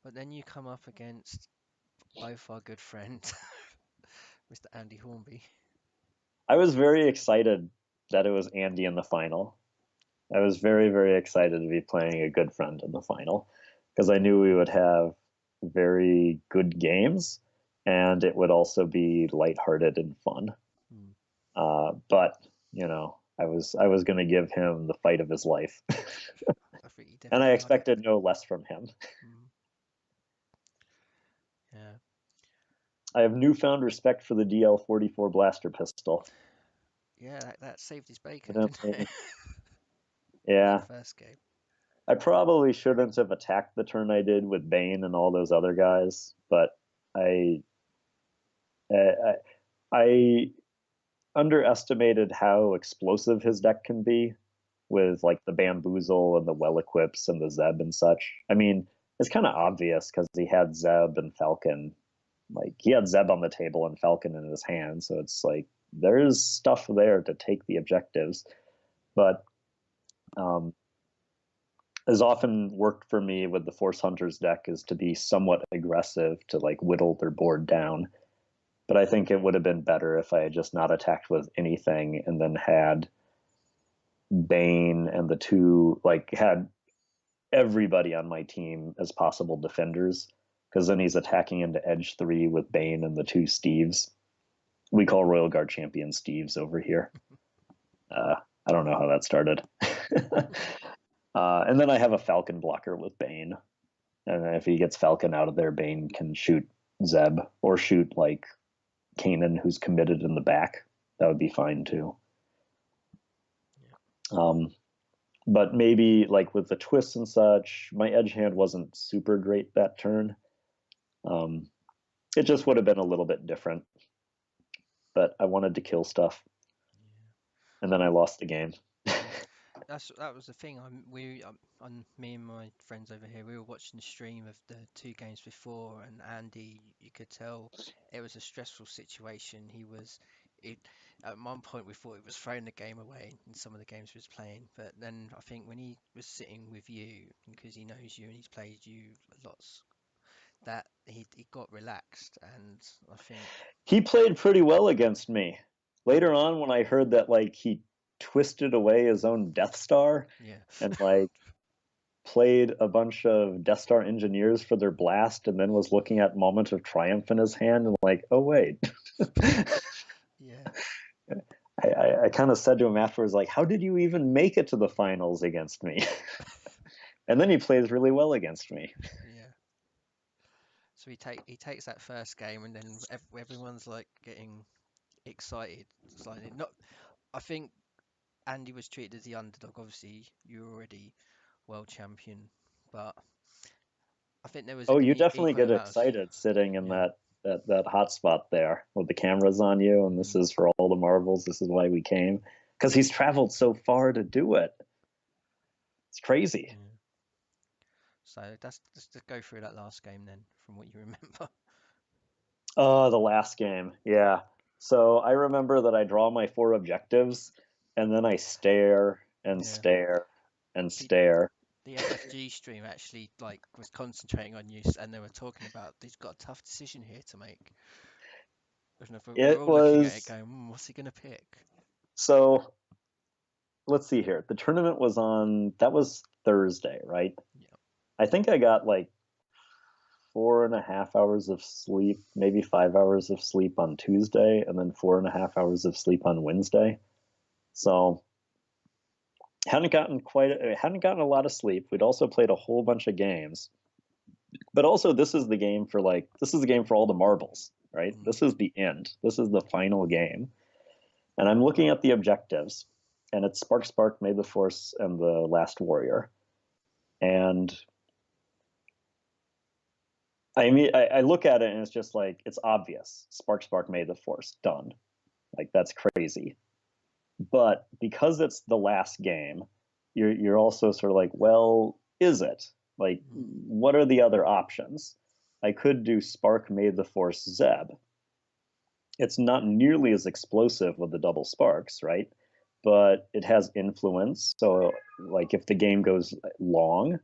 But then you come up against both our good friends, Mr. Andy Hornby. I was very excited that it was Andy in the final. I was very, very excited to be playing a good friend in the final because I knew we would have very good games and it would also be lighthearted and fun. But I was going to give him the fight of his life, and I expected no less from him. Yeah. I have newfound respect for the DL-44 blaster pistol. Yeah, that saved his bacon, didn't it? Yeah. First game. I probably shouldn't have attacked the turn I did with Bane and all those other guys, but I underestimated how explosive his deck can be with like the Bamboozle and the Well-Equips and the Zeb and such. I mean, it's kind of obvious because he had Zeb and Falcon. Like, he had Zeb on the table and Falcon in his hand, so it's like there's stuff there to take the objectives. But as often worked for me with the Force Hunters deck is to be somewhat aggressive to like whittle their board down. But I think it would have been better if I had just not attacked with anything and then had Bane and had everybody on my team as possible defenders, because then he's attacking into Edge 3 with Bane and the 2 Steves. We call Royal Guard Champion Steves over here. I don't know how that started. And then I have a Falcon blocker with Bane. And if he gets Falcon out of there, Bane can shoot Zeb or shoot like Kanan, who's committed in the back. That would be fine too. Yeah. But maybe like with the twists and such, my edge hand wasn't super great that turn. It just would have been a little bit different. But I wanted to kill stuff. Yeah. And then I lost the game. That was the thing. Me and my friends over here, we were watching the stream of the 2 games before, and Andy, you could tell it was a stressful situation. At one point we thought he was throwing the game away in some of the games he was playing, but then I think when he was sitting with you, because he knows you and he's played you lots, that he got relaxed, and I think he played pretty well against me. Later on, when I heard that like he twisted away his own Death Star and like played a bunch of Death Star engineers for their blast and then was looking at Moment of Triumph in his hand and like, oh wait. Yeah. I kind of said to him afterwards, like, how did you even make it to the finals against me? And then he plays really well against me. Yeah. So he takes that first game, and then everyone's like getting excited. It's like I think Andy was treated as the underdog. Obviously, you were already World Champion, but I think there was Oh, an you definitely equal get amount of excited sitting in yeah. that hot spot there with the cameras on you, and this is for all the marbles. This is why we came, because he's traveled so far to do it. It's crazy. Yeah. So that's just to go through that last game then, from what you remember. Oh, the last game. Yeah. So I remember that I draw my 4 objectives and then I stare and Yeah. stare and The stare. the FFG stream actually like was concentrating on you, and they were talking about he's got a tough decision here to make. And we're It all looking at it was going, what's he gonna pick? so let's see here. The tournament was on that was Thursday, right? Yeah. I think I got like 4.5 hours of sleep, maybe 5 hours of sleep on Tuesday, and then 4.5 hours of sleep on Wednesday. So hadn't gotten a lot of sleep. We'd also played a whole bunch of games, but also this is the game for all the marbles, right? This is the end. This is the final game, and I'm looking at the objectives, and it's Spark, Spark, May the Force, and the Last Warrior, and I mean, I look at it and it's just like it's obvious. Spark, Spark, May the Force, done. Like that's crazy. But because it's the last game, you're also sort of like, well, is it? Like, what are the other options? I could do Spark, May the Force, Zeb. It's not nearly as explosive with the double sparks, right? But it has influence. So, like, if the game goes long,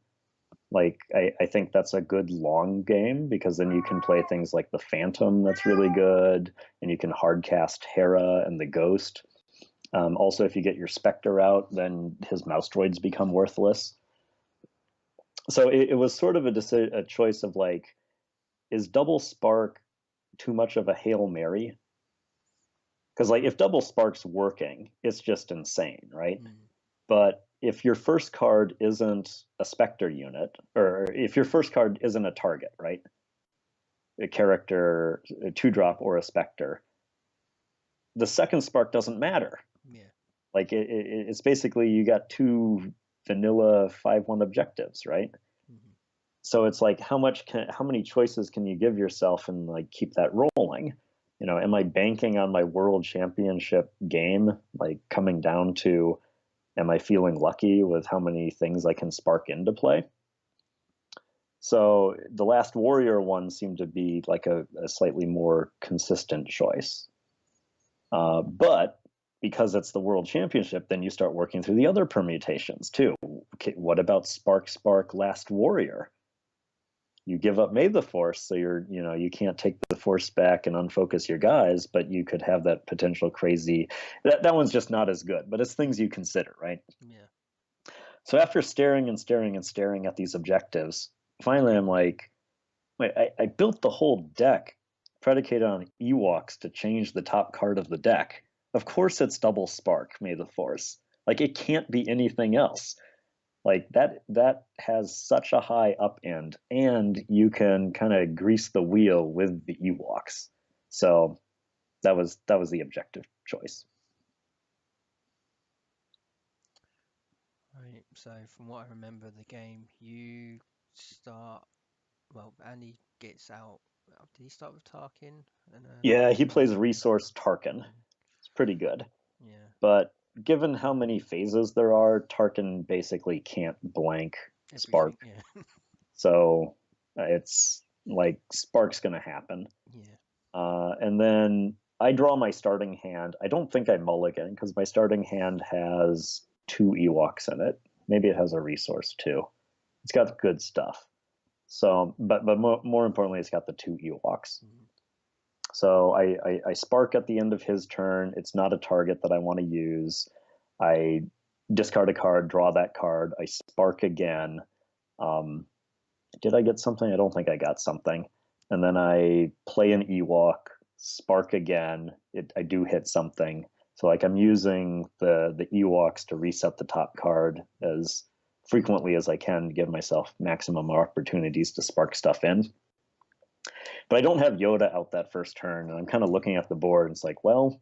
like I think that's a good long game because then you can play things like the Phantom that's really good, and you can hardcast Hera and the Ghost. Also, if you get your Spectre out, then his mouse droids become worthless. So it was sort of a choice of like, is double spark too much of a Hail Mary? Because like if double spark's working, it's just insane, right? But if your first card isn't a Spectre unit, or if your first card isn't a target, right? A character, a 2-drop, or a Spectre, the second spark doesn't matter. Yeah. Like it's basically you got 2 vanilla 5/1 objectives, right? So it's like how many choices can you give yourself and like keep that rolling? You know, am I banking on my world championship game, like coming down to, am I feeling lucky with how many things I can spark into play? So the Last Warrior one seemed to be like a slightly more consistent choice. But because it's the World Championship, then you start working through the other permutations too. Okay, what about Spark, Spark, Last Warrior? You give up May the Force, so you can't take the Force back and unfocus your guys, but you could have that potential crazy. That one's just not as good, but it's things you consider, right? Yeah. So after staring and staring and staring at these objectives, finally I'm like, wait, I built the whole deck predicated on Ewoks to change the top card of the deck. Of course it's double spark, May the Force. Like it can't be anything else. Like that has such a high up end, and you can kind of grease the wheel with the Ewoks. So that was the objective choice. Right. So from what I remember the game, you start. Well, Andy gets out. Did he start with Tarkin? Yeah, he plays Resource Tarkin. It's pretty good. Yeah. But given how many phases there are, Tarkin basically can't blank Spark. Yeah. So it's like Spark's going to happen. Yeah. And then I draw my starting hand. I don't think I mulligan because my starting hand has 2 Ewoks in it. Maybe it has a resource too. It's got good stuff. So, but more importantly, it's got the 2 Ewoks. So I spark at the end of his turn. It's not a target that I want to use. I discard a card, draw that card. I spark again. Did I get something? I don't think I got something. And then I play an Ewok, spark again. I do hit something. So like I'm using the Ewoks to reset the top card as frequently as I can to give myself maximum opportunities to spark stuff in. But I don't have Yoda out that first turn, and I'm kind of looking at the board, and it's like, well,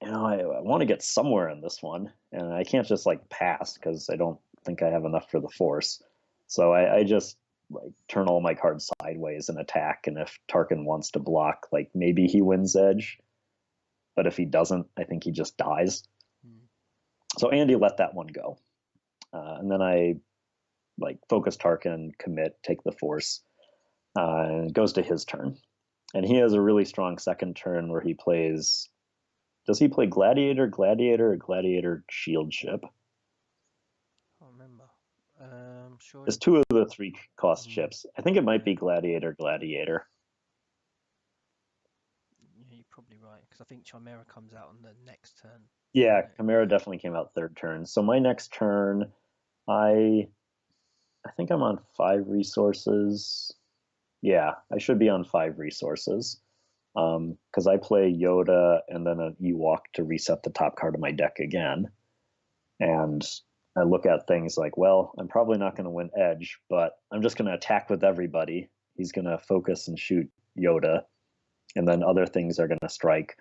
I want to get somewhere in this one, and I can't just like pass because I don't think I have enough for the force. So I just like turn all my cards sideways and attack. And if Tarkin wants to block, like maybe he wins edge. But if he doesn't, I think he just dies. So Andy let that one go. And then I like focus Tarkin, commit, take the force. And it goes to his turn. And he has a really strong second turn where he plays... Does he play Gladiator, or Gladiator Shield Ship? I can't remember. Sure. There's two of the 3 cost ships. I think it might be Gladiator. Yeah, you're probably right, because I think Chimera comes out on the next turn. Yeah, Chimera definitely came out third turn. So my next turn, I think I'm on 5 resources. Yeah, I should be on 5 resources. Because I play Yoda and then an Ewok to reset the top card of my deck again. And I look at things like, well, I'm probably not going to win edge, but I'm just going to attack with everybody. He's going to focus and shoot Yoda, and then other things are going to strike.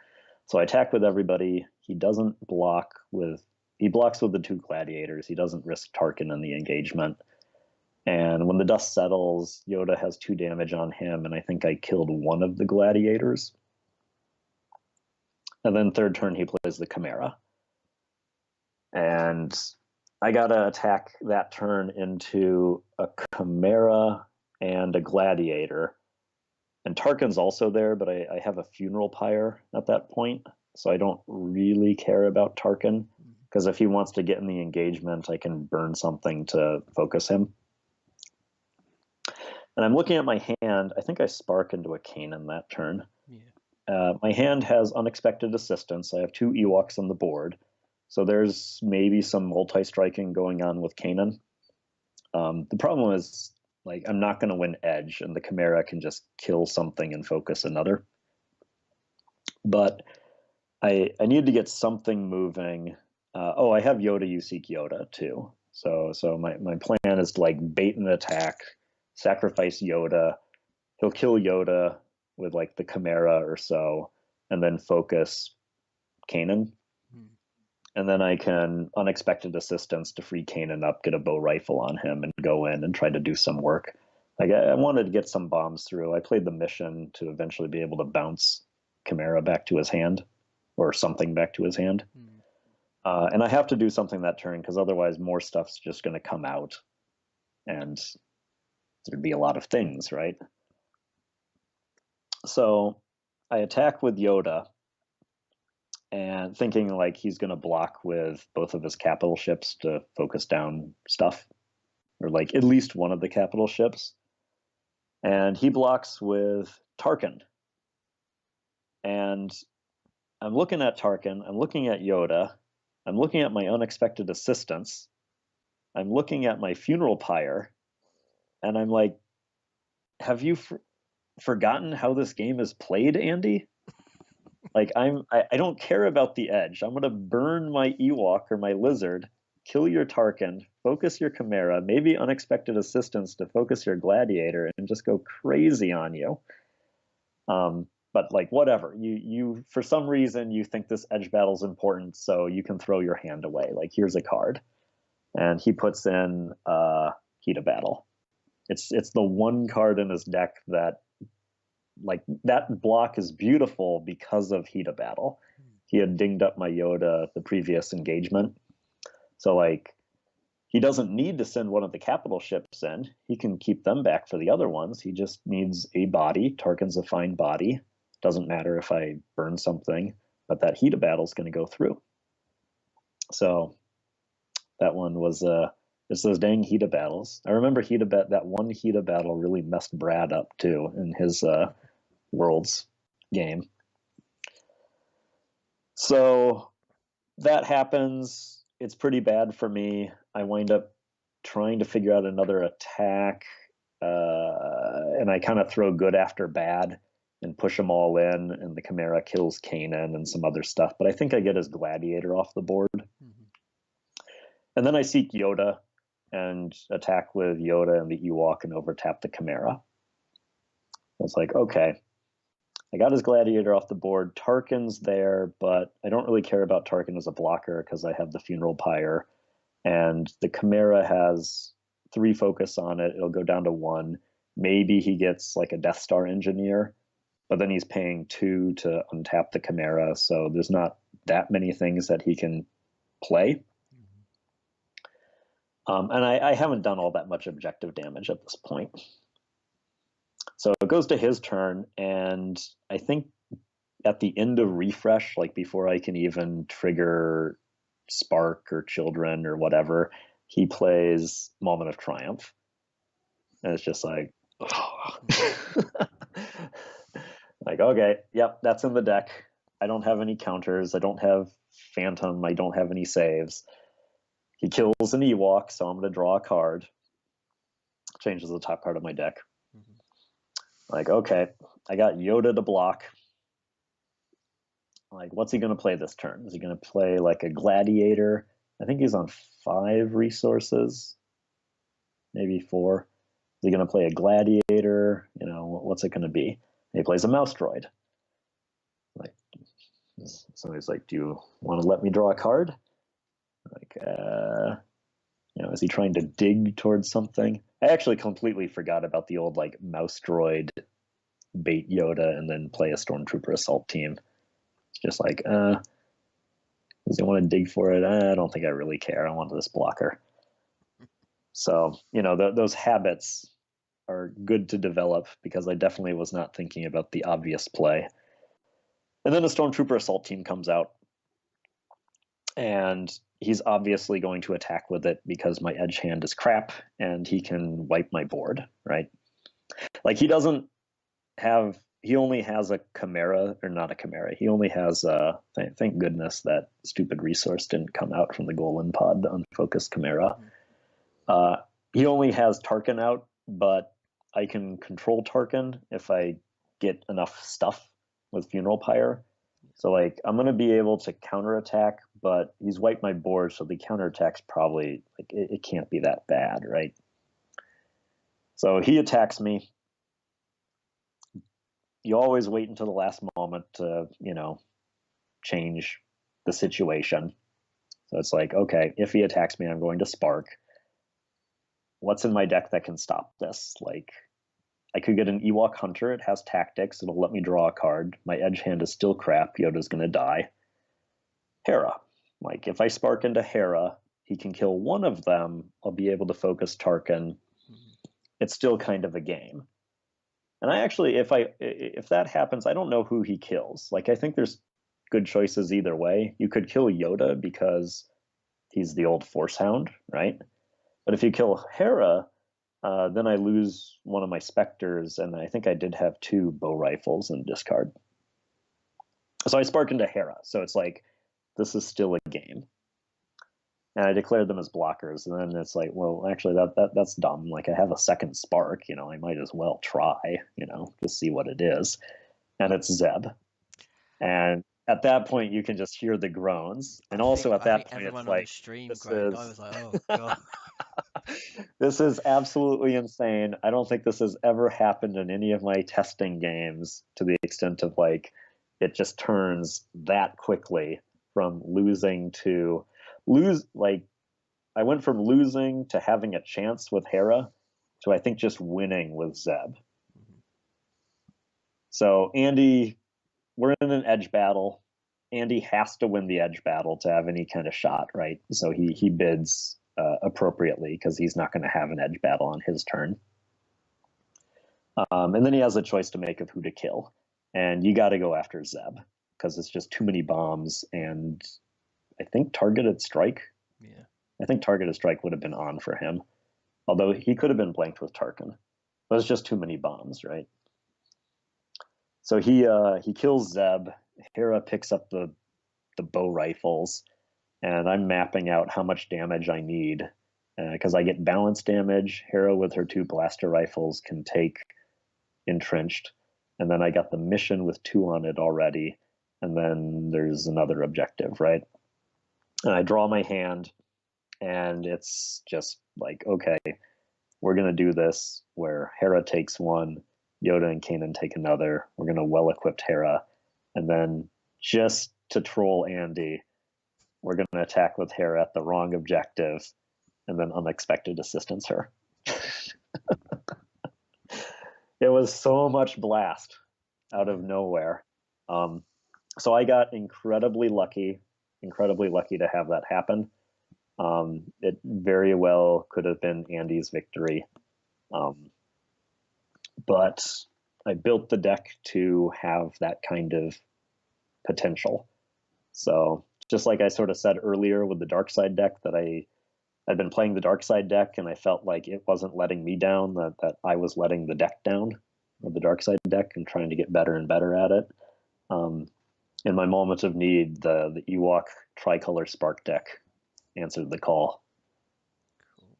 So I attack with everybody. He doesn't block with... He blocks with the 2 gladiators. He doesn't risk Tarkin in the engagement. And when the dust settles, Yoda has 2 damage on him, and I think I killed one of the gladiators. And then third turn, he plays the Chimera. And I got to attack that turn into a Chimera and a gladiator. And Tarkin's also there, but I have a funeral pyre at that point, so I don't really care about Tarkin, because if he wants to get in the engagement, I can burn something to focus him. And I'm looking at my hand. I think I spark into a Kanan that turn. Yeah. My hand has unexpected assistance. I have 2 Ewoks on the board. So there's maybe some multi-striking going on with Kanan. The problem is, like, I'm not going to win edge, and the Chimera can just kill something and focus another. But I need to get something moving. I have Yoda, you seek Yoda, too. So my plan is to, like, bait an attack, sacrifice Yoda. He'll kill Yoda with like the Chimera or so, and then focus Kanan. And then I can unexpected assistance to free Kanan up, get a bow rifle on him, and go in and try to do some work. Like I wanted to get some bombs through. I played the mission to eventually be able to bounce Chimera back to his hand, or something back to his hand. And I have to do something that turn, because otherwise more stuff's just going to come out. And there'd be a lot of things, right? So I attack with Yoda, and thinking like he's going to block with both of his capital ships to focus down stuff, or like at least one of the capital ships. And he blocks with Tarkin. And I'm looking at Tarkin, I'm looking at Yoda, I'm looking at my unexpected assistance, I'm looking at my funeral pyre, and I'm like, have you forgotten how this game is played, Andy? Like, I don't care about the edge. I'm going to burn my Ewok or my Lizard, kill your Tarkin, focus your Chimera, maybe unexpected assistance to focus your Gladiator, and just go crazy on you. But like, whatever. You for some reason you think this edge battle is important, so you can throw your hand away. Like, here's a card, and he puts in Heat of Battle. It's the one card in his deck that, like, that block is beautiful because of Heat of Battle. He had dinged up my Yoda the previous engagement, so like, he doesn't need to send one of the capital ships in. He can keep them back for the other ones. He just needs a body. Tarkin's a fine body. Doesn't matter if I burn something, but that Heat of Battle is going to go through. So that one was it's those dang Heat of Battles. I remember that one Heat of Battle really messed Brad up too in his Worlds game. So that happens. It's pretty bad for me. I wind up trying to figure out another attack, and I kind of throw good after bad and push them all in, and the Chimera kills Kanan and some other stuff, but I think I get his Gladiator off the board. And then I seek Yoda and attack with Yoda and the Ewok and overtap the Chimera. It's like, okay, I got his Gladiator off the board. Tarkin's there, but I don't really care about Tarkin as a blocker because I have the Funeral Pyre. and the Chimera has 3 focus on it. It'll go down to 1. Maybe he gets like a Death Star engineer, but then he's paying 2 to untap the Chimera, so there's not that many things that he can play. And I haven't done all that much objective damage at this point. So it goes to his turn, and I think at the end of refresh, like before I can even trigger Spark or Children or whatever, he plays Moment of Triumph. And it's just like, like, okay, yep, that's in the deck. I don't have any counters. I don't have Phantom. I don't have any saves. He kills an Ewok, so I'm going to draw a card. Changes the top card of my deck. Like, okay, I got Yoda to block. Like, what's he going to play this turn? Is he going to play like a Gladiator? I think he's on 5 resources, maybe 4. Is he going to play a Gladiator? You know, what's it going to be? And he plays a Mouse Droid. Like, somebody's like, do you want to let me draw a card? Like, you know, is he trying to dig towards something? I actually completely forgot about the old like Mouse Droid bait Yoda and then play a Stormtrooper assault team. It's just like, does he want to dig for it? I don't think I really care. I want this blocker. So, you know, those habits are good to develop because I definitely was not thinking about the obvious play. And then a Stormtrooper assault team comes out, and he's obviously going to attack with it because my edge hand is crap and he can wipe my board, right? Like, he doesn't have, he only has a Chimera, or not a Chimera, he only has, thank goodness that stupid resource didn't come out from the Golan pod, the unfocused Chimera. He only has Tarkin out, but I can control Tarkin if I get enough stuff with Funeral Pyre. So, like, I'm going to be able to counterattack, but he's wiped my board, so the counterattack's probably, like, it can't be that bad, right? So he attacks me. You always wait until the last moment to, you know, change the situation. So it's like, okay, if he attacks me, I'm going to Spark. What's in my deck that can stop this? Like, I could get an Ewok Hunter. It has tactics. It'll let me draw a card. My edge hand is still crap. Yoda's going to die. Hera. Like, if I Spark into Hera, he can kill one of them. I'll be able to focus Tarkin. It's still kind of a game. And I actually, if that happens, I don't know who he kills. Like, I think there's good choices either way. You could kill Yoda because he's the old Force Hound, right? But if you kill Hera, then I lose one of my Spectres, and I think I did have 2 bow rifles in discard. So I Spark into Hera. So it's like, this is still a game. And I declared them as blockers, and then it's like, well, actually, that's dumb. Like, I have a second Spark, you know, I might as well try, you know, just see what it is. And it's Zeb. And at that point, you can just hear the groans. And also at that point, it's like, stream I was like, oh, God. This is absolutely insane. I don't think this has ever happened in any of my testing games, to the extent of, like, it just turns that quickly from losing to like, I went from losing to having a chance with Hera to, I think, just winning with Zeb. So Andy, we're in an edge battle. Andy has to win the edge battle to have any kind of shot, right? So he bids appropriately because he's not going to have an edge battle on his turn. And then he has a choice to make of who to kill. And you got to go after Zeb because it's just too many bombs, and I think targeted strike. Yeah. I think targeted strike would have been on for him, although he could have been blanked with Tarkin. But it's just too many bombs, right? So he kills Zeb. Hera picks up the bow rifles, and I'm mapping out how much damage I need because I get balance damage. Hera with her 2 blaster rifles can take entrenched, and then I got the mission with 2 on it already, and then there's another objective, right? And I draw my hand, and it's just like, okay, we're going to do this where Hera takes 1, Yoda and Kanan take another. We're going to well-equipped Hera, and then just to troll Andy, we're going to attack with Hera at the wrong objective, and then unexpected assistance her. It was so much blast out of nowhere. So I got incredibly lucky to have that happen. It very well could have been Andy's victory. But I built the deck to have that kind of potential. So just like I sort of said earlier with the dark side deck, that I'd been playing the dark side deck and I felt like it wasn't letting me down, that I was letting the deck down with the dark side deck and trying to get better and better at it. In my moment of need, the Ewok tricolor spark deck answered the call. Cool.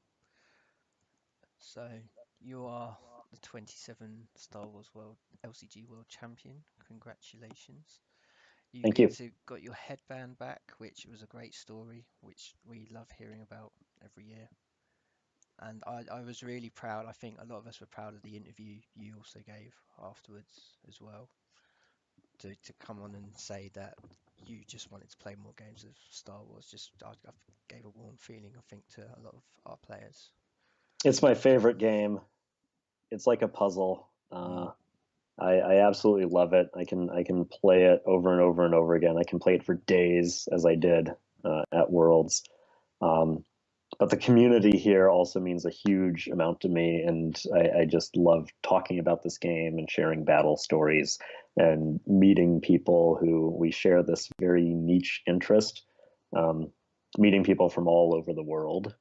So you are the 27 Star Wars World LCG World Champion. Congratulations. Thank you. Got your headband back, which was a great story, which we love hearing about every year. And I was really proud. I think a lot of us were proud of the interview you also gave afterwards as well. To come on and say that you just wanted to play more games of Star Wars. I gave a warm feeling, I think, to a lot of our players. It's my favorite game. It's like a puzzle. I absolutely love it. I can play it over and over and over again. I can play it for days, as I did at Worlds. But the community here also means a huge amount to me, and I just love talking about this game and sharing battle stories and meeting people who we share this very niche interest, meeting people from all over the world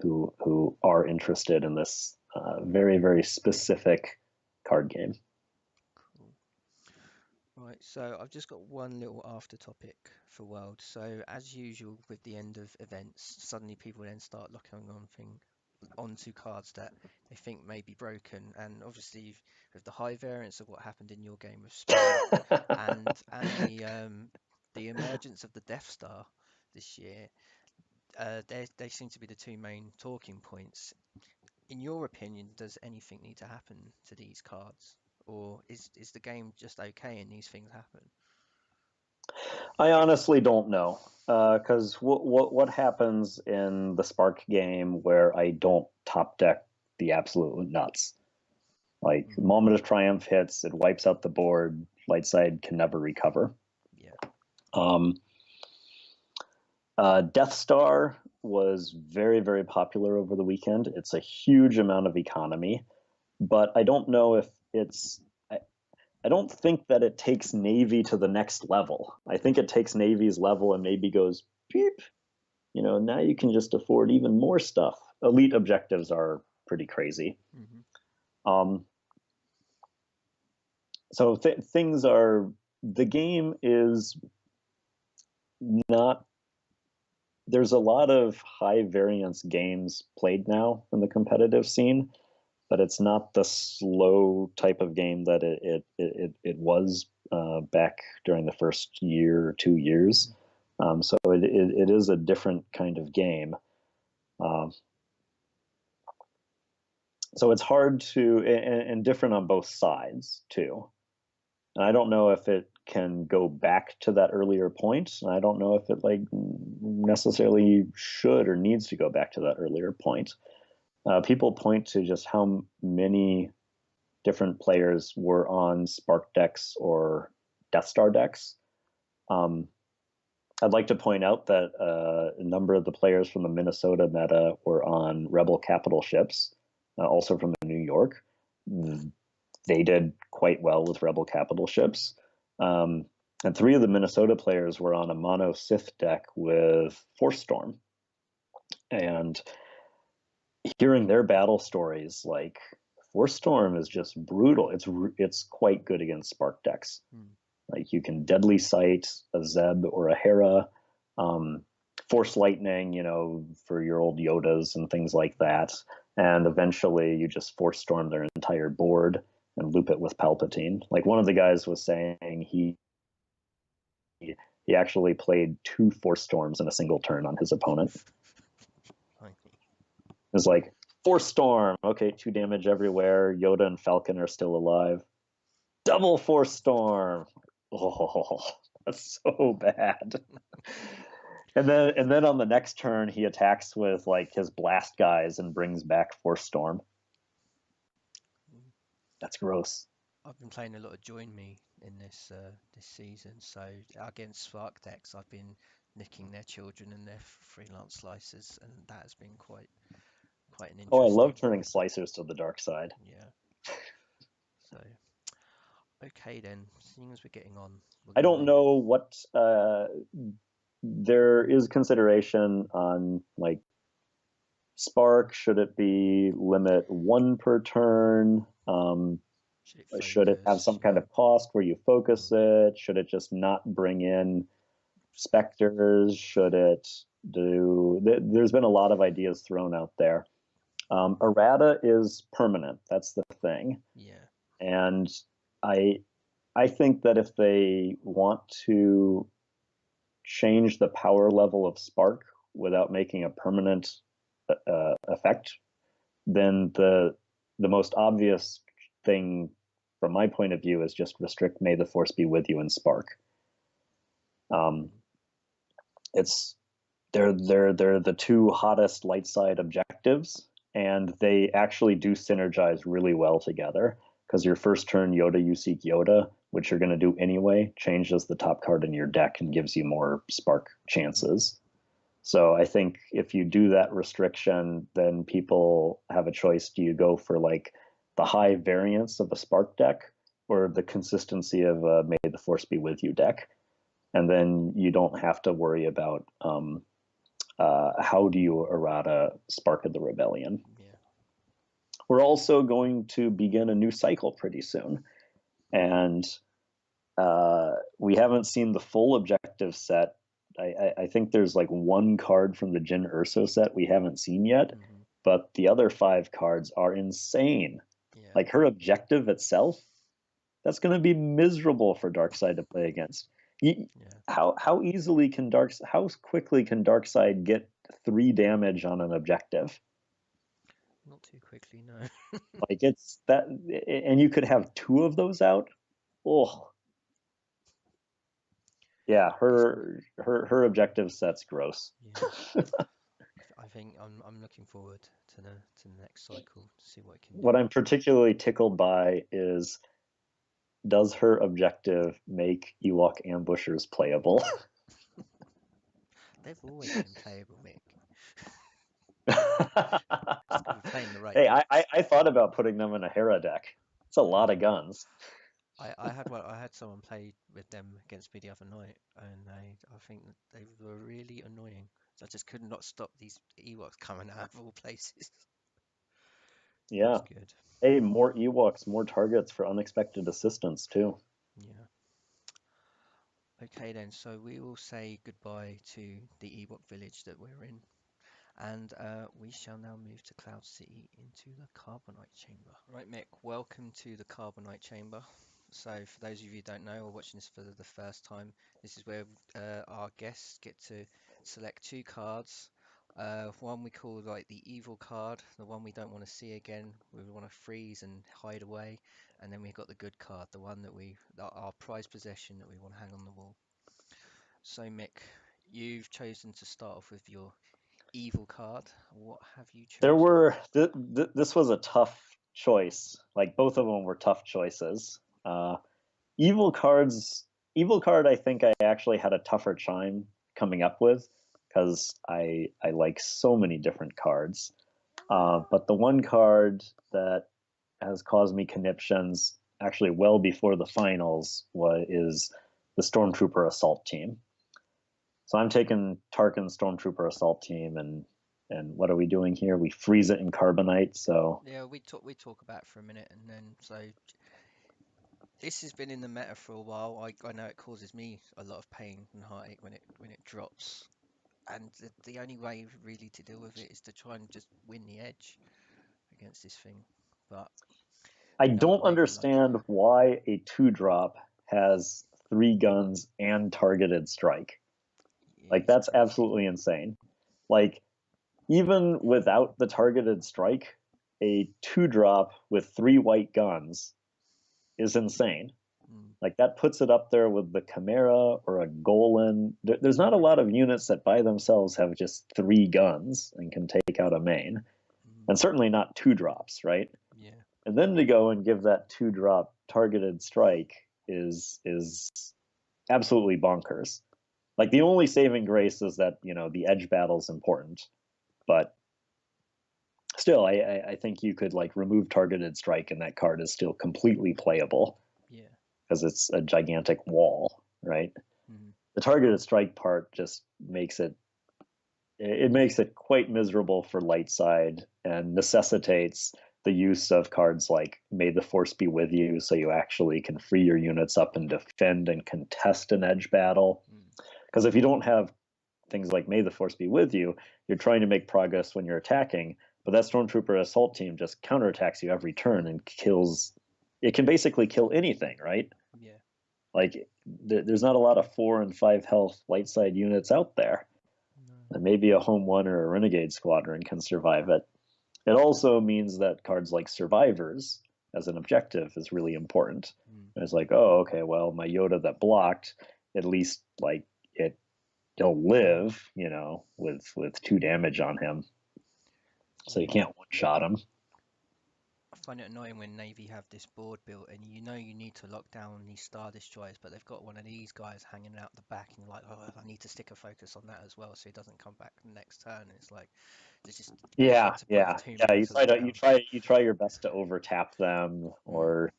who are interested in this very, very specific card game. Cool. Right, so I've just got one little after topic for World. So as usual with the end of events, suddenly people then start looking onto cards that they think may be broken, and obviously with the high variance of what happened in your game of Spain and the emergence of the Death Star this year, they seem to be the two main talking points. In your opinion, does anything need to happen to these cards, or is the game just okay and these things happen? I honestly don't know, because what happens in the Spark game where I don't top deck the absolute nuts? Like, Moment of Triumph hits, it wipes out the board, light side can never recover. Yeah. Death Star was very, very popular over the weekend. It's a huge amount of economy, but I don't know if I don't think that it takes Navy to the next level. I think it takes Navy's level and maybe goes, beep, now you can just afford even more stuff. Elite objectives are pretty crazy. So things are, the game is not, there's a lot of high variance games played now in the competitive scene, but it's not the slow type of game that it was back during the first year or 2 years. So it is a different kind of game. So it's hard to, and different on both sides too. And I don't know if it can go back to that earlier point. And I don't know if it necessarily should or needs to go back to that earlier point. People point to just how many different players were on Spark decks or Death Star decks. I'd like to point out that a number of the players from the Minnesota meta were on Rebel capital ships, also from New York. They did quite well with Rebel capital ships. And 3 of the Minnesota players were on a mono Sith deck with Force Storm. And hearing their battle stories, like, Force Storm is just brutal. It's quite good against Spark decks. Like, you can Deadly Sight a Zeb or a Hera, Force Lightning, for your old Yodas and things like that. And eventually you just Force Storm their entire board and loop it with Palpatine. Like, one of the guys was saying he actually played 2 Force Storms in a single turn on his opponent. It's like, Force Storm, okay, 2 damage everywhere. Yoda and Falcon are still alive. Double Force Storm. Oh, that's so bad. And then on the next turn, he attacks with like his blast guys and brings back Force Storm. That's gross. I've been playing a lot of Join Me in this season, so against Spark decks, I've been nicking their children and their freelance slicers, and that has been quite an interesting. Oh, I love turning slicers to the dark side. Yeah. So, okay then, seeing as we're getting on. I don't know what there is consideration on like Spark. Should it be limit 1 per turn? Should it have some kind of cost where you focus it? Should it just not bring in specters? Should it do? There's been a lot of ideas thrown out there. Errata is permanent. That's the thing. Yeah. And I think that if they want to change the power level of Spark without making a permanent effect, then the most obvious thing from my point of view is just restrict May the Force be with you in Spark. They're the two hottest light side objectives, and they actually do synergize really well together, because your first turn Yoda, you seek Yoda, which you're going to do anyway, changes the top card in your deck and gives you more Spark chances. So I think if you do that restriction, then people have a choice. Do you go for like the high variance of a Spark deck, or the consistency of a May the Force be with you deck? And then you don't have to worry about how do you errata Spark of the Rebellion. Yeah. We're also going to begin a new cycle pretty soon. And we haven't seen the full objective set. I think there's like 1 card from the Jyn Erso set we haven't seen yet, but the other 5 cards are insane. Yeah. Like her objective itself, that's going to be miserable for Darkseid to play against. How quickly can Darkseid get 3 damage on an objective? Not too quickly, no. Like it's that, and you could have 2 of those out. Oh, yeah, her objective set's gross. Yeah. I think I'm looking forward to the next cycle to see what it can do. What I'm particularly tickled by is, does her objective make Ewok ambushers playable? They've always been playable, Mick. Playing the right. Hey, I thought about putting them in a Hera deck. It's a lot of guns. I had someone play with them against me the other night, and I think that they were really annoying. So I just could not stop these Ewoks coming out of all places. Yeah. Good. Hey, more Ewoks, more targets for unexpected assistance too. Yeah. Okay then, so we will say goodbye to the Ewok village that we're in, and we shall now move to Cloud City into the Carbonite Chamber. Right, Mick, welcome to the Carbonite Chamber. So for those of you who don't know or watching this for the first time, this is where our guests get to select 2 cards. One we call like the evil card, the one we don't want to see again, we want to freeze and hide away, and then we've got the good card, the one that our prized possession that we want to hang on the wall. So Mick, you've chosen to start off with your evil card. What have you chosen? This was a tough choice. Like both of them were tough choices. Evil card, I think I actually had a tougher time coming up with, because I like so many different cards. But the one card that has caused me conniptions actually well before the finals is the Stormtrooper Assault Team. So I'm taking Tarkin's Stormtrooper Assault Team, and what are we doing here? We freeze it in Carbonite. So yeah, we talk about it for a minute, and then so this has been in the meta for a while. I know it causes me a lot of pain and heartache when it drops, and the only way really to deal with it is to try and just win the edge against this thing. But I don't understand why a 2-drop has 3 guns and targeted strike. Like that's absolutely insane. Like even without the targeted strike, a 2-drop with 3 white guns is insane. Like that puts it up there with the Chimera or a Golan. There's not a lot of units that by themselves have just 3 guns and can take out a main, and certainly not 2 drops, right? Yeah. And then to go and give that 2-drop targeted strike is absolutely bonkers. Like the only saving grace is that the edge battle is important, but still, I think you could like remove targeted strike and that card is still completely playable. Yeah. Because it's a gigantic wall, right? Mm-hmm. The targeted strike part just makes it quite miserable for light side and necessitates the use of cards like May the Force Be With You, so you actually can free your units up and defend and contest an edge battle. Because if you don't have things like May the Force Be With You, you're trying to make progress when you're attacking, but that Stormtrooper assault team just counterattacks you every turn and kills. It can basically kill anything, right? Yeah. Like there's not a lot of 4 and 5 health light side units out there. No. And maybe a Home One or a Renegade Squadron can survive it. It also means that cards like Survivors as an objective is really important. It's like, oh, okay, well, my Yoda that blocked, at least like he'll live, with 2 damage on him. So you can't one-shot him. I find it annoying when Navy have this board built and you need to lock down these Star Destroyers, but they've got one of these guys hanging out the back and you're like, oh, I need to stick a focus on that as well so he doesn't come back the next turn. And it's like, it's just yeah. You try your best to overtap them or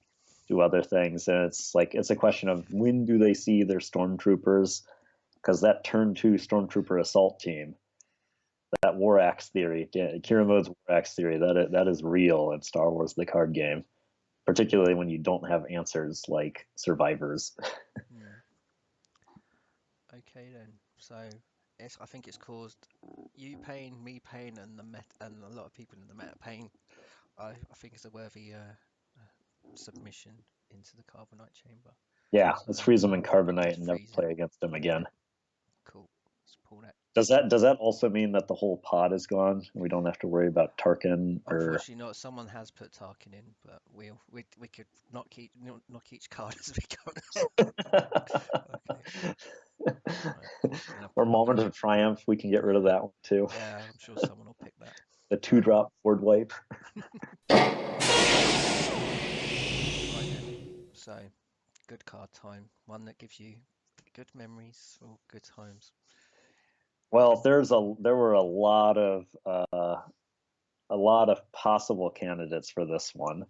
do other things, and it's a question of when do they see their Stormtroopers, because that turn 2 Stormtrooper assault team, that War Axe theory, Kira Mode's War Axe theory, that is real in Star Wars the card game, particularly when you don't have answers like Survivors. Okay then, so I think it's caused you pain, me pain, and and a lot of people in the meta pain. I think it's a worthy submission into the Carbonite Chamber. Yeah, let's freeze them in Carbonite and never play against them again. Cool. Let's pull that. Does that also mean that the whole pod is gone? We don't have to worry about Tarkin? Unfortunately not. Someone has put Tarkin in, but we could knock each card as we go. Okay. Or Moment of Triumph, we can get rid of that one too. Yeah, I'm sure someone will pick that. The 2-drop board wipe. Right, so, good card time. One that gives you good memories or good times. Well, there were a lot of possible candidates for this one.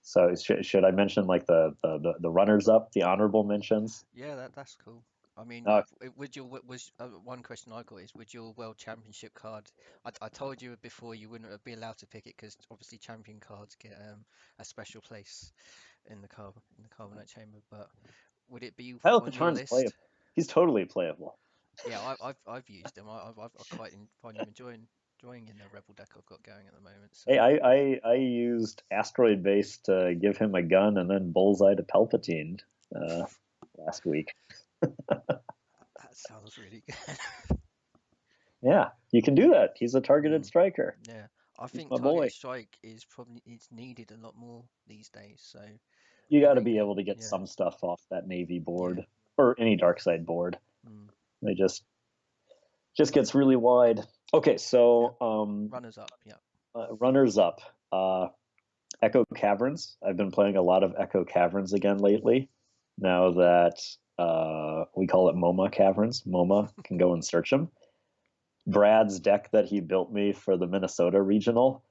So should I mention like the runners up, the honorable mentions? Yeah, that's cool. I mean, one question I got is, would your World Championship card? I told you before you wouldn't be allowed to pick it because obviously champion cards get a special place in the Carbonite Chamber. But would it be on your list? Playable. He's totally playable. Yeah, I've used him. I quite find him enjoying in the Rebel deck I've got going at the moment. So. Hey, I used Asteroid Base to give him a gun and then Bullseye to Palpatine last week. That sounds really good. Yeah, you can do that. He's a targeted striker. Yeah, I think targeted strike is it's needed a lot more these days. So you got to be able to get some stuff off that Navy board or any dark side board. They just gets really wide. Okay, so runners up, runners up. Echo Caverns. I've been playing a lot of Echo Caverns again lately. Now that we call it MoMA Caverns, MoMA can go and search them. Brad's deck that he built me for the Minnesota regional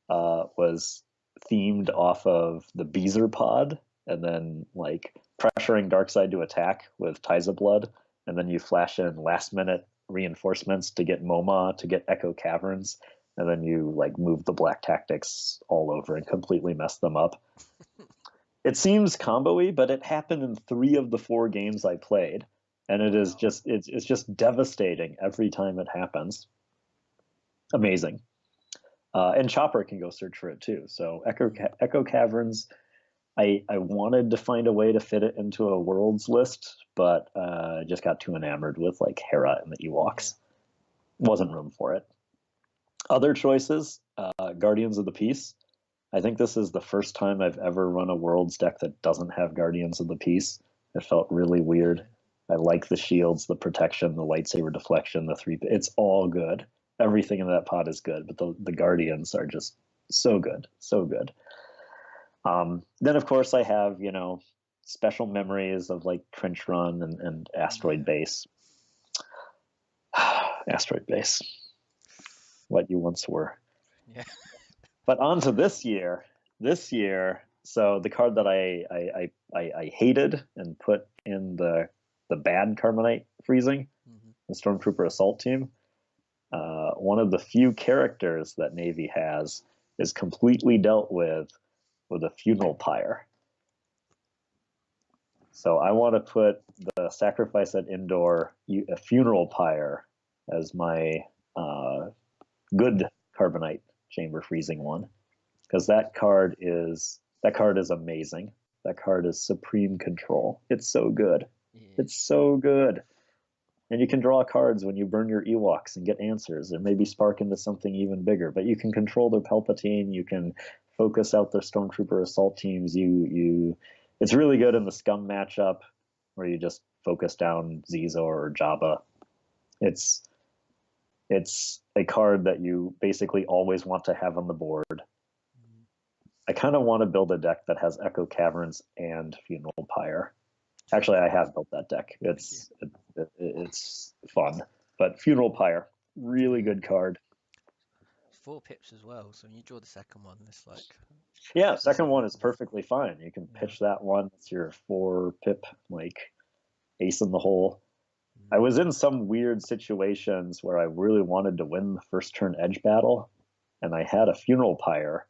was themed off of the Beezer pod, and then like pressuring Darkside to attack with Ties of Blood, and then you flash in last minute reinforcements to get MoMA, to get Echo Caverns, and then you like move the black tactics all over and completely mess them up. It seems combo-y, but it happened in 3 of the 4 games I played, and it is just it's just devastating every time it happens. Amazing. And Chopper can go search for it too. So Echo Caverns, I wanted to find a way to fit it into a worlds list, but I just got too enamored with like Hera and the Ewoks. Wasn't room for it. Other choices, Guardians of the Peace. I think this is the first time I've ever run a Worlds deck that doesn't have Guardians of the Peace. It felt really weird. I like the shields, the protection, the lightsaber deflection, the three. It's all good. Everything in that pot is good, but the Guardians are just so good, so good. Then of course I have, you know, special memories of like Trench Run and Asteroid Base. Asteroid Base. What you once were. Yeah. But on to this year. This year, so the card that I hated and put in the bad Carbonite freezing, the Stormtrooper Assault Team. One of the few characters that Navy has is completely dealt with a funeral pyre. So I want to put the Sacrifice at Indoor a funeral pyre as my good Carbonite Chamber freezing one, because that card is amazing. That card is supreme control. It's so good. Yeah. It's so good. And you can draw cards when you burn your Ewoks and get answers, and maybe spark into something even bigger. But you can control their Palpatine. You can focus out their Stormtrooper Assault Teams. It's really good in the Scum matchup where you just focus down Zizo or Jabba. It's a card that you basically always want to have on the board. I kind of want to build a deck that has Echo Caverns and Funeral Pyre. Actually, I have built that deck. It's fun, but Funeral Pyre, really good card. 4 pips as well, so when you draw the second one, it's like... Yeah, second one is perfectly fine. You can pitch that one. It's your 4 pip, like, ace in the hole. I was in some weird situations where I really wanted to win the first turn edge battle, and I had a Funeral Pyre,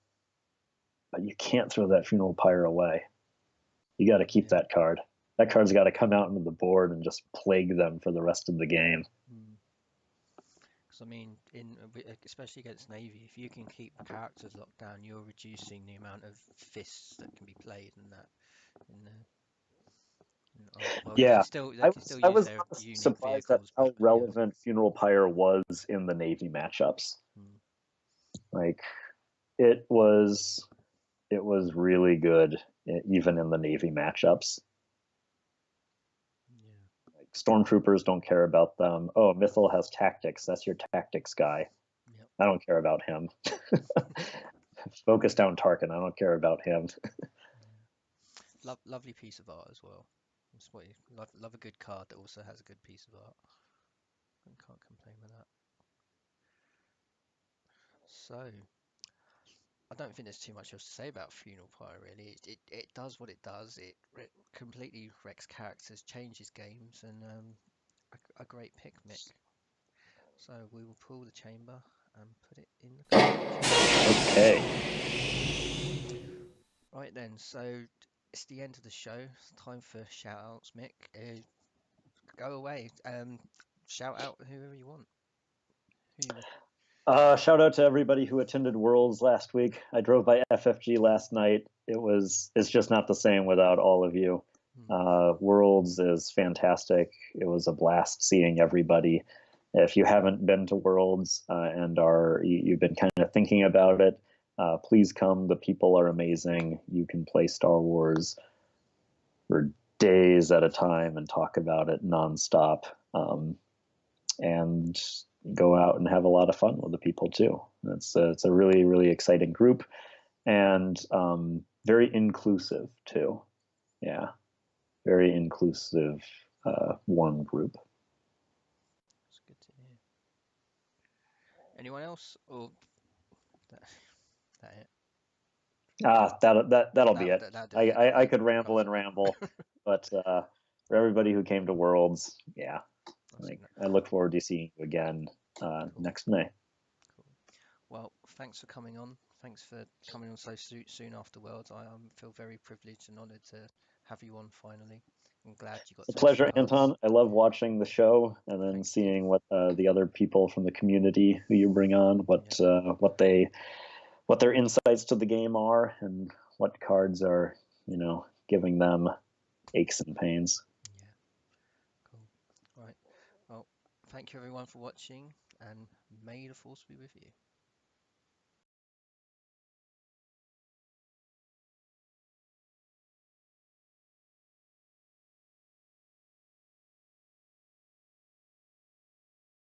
but you can't throw that Funeral Pyre away. You got to keep that card. That card's got to come out into the board and just plague them for the rest of the game. Because I mean, especially against Navy, if you can keep characters locked down, you're reducing the amount of fists that can be played in that. Yeah, they can still I use was their unique surprised vehicles. at how relevant Funeral Pyre was in the Navy matchups. Like, it was really good, even in the Navy matchups. Like, Stormtroopers don't care about them. Oh, Mythil has tactics. That's your tactics guy. Yep. I don't care about him. Focus down Tarkin. I don't care about him. Lovely piece of art as well. That's what love a good card that also has a good piece of art. I can't complain with that. So, I don't think there's too much else to say about Funeral Pyre really. It does what it does. It completely wrecks characters, changes games, and a great pick, Mick. So we will pull the chamber and put it in the card. Okay. Right then, so it's the end of the show. It's time for shout outs, Mick. Go away. Shout out whoever you want. Shout out to everybody who attended Worlds last week. I drove by FFG last night. It's just not the same without all of you. Worlds is fantastic. It was a blast seeing everybody. If you haven't been to Worlds and you've been kind of thinking about it, please come. The people are amazing. You can play Star Wars for days at a time and talk about it nonstop. And go out and have a lot of fun with the people too. It's a really, really exciting group, and very inclusive too. Yeah, very inclusive, warm group. That's good to hear. Anyone else, or that it? That'll be it. I could ramble and ramble, but for everybody who came to Worlds, yeah. I look forward to seeing you again next May. Cool. Well, thanks for coming on. Thanks for coming on so soon after Worlds. I feel very privileged and honoured to have you on finally. I'm glad you got. It's a pleasure, Anton. I love watching the show and then seeing what the other people from the community who you bring on, what their insights to the game are, and what cards are, giving them aches and pains. Thank you everyone for watching, and may the force be with you.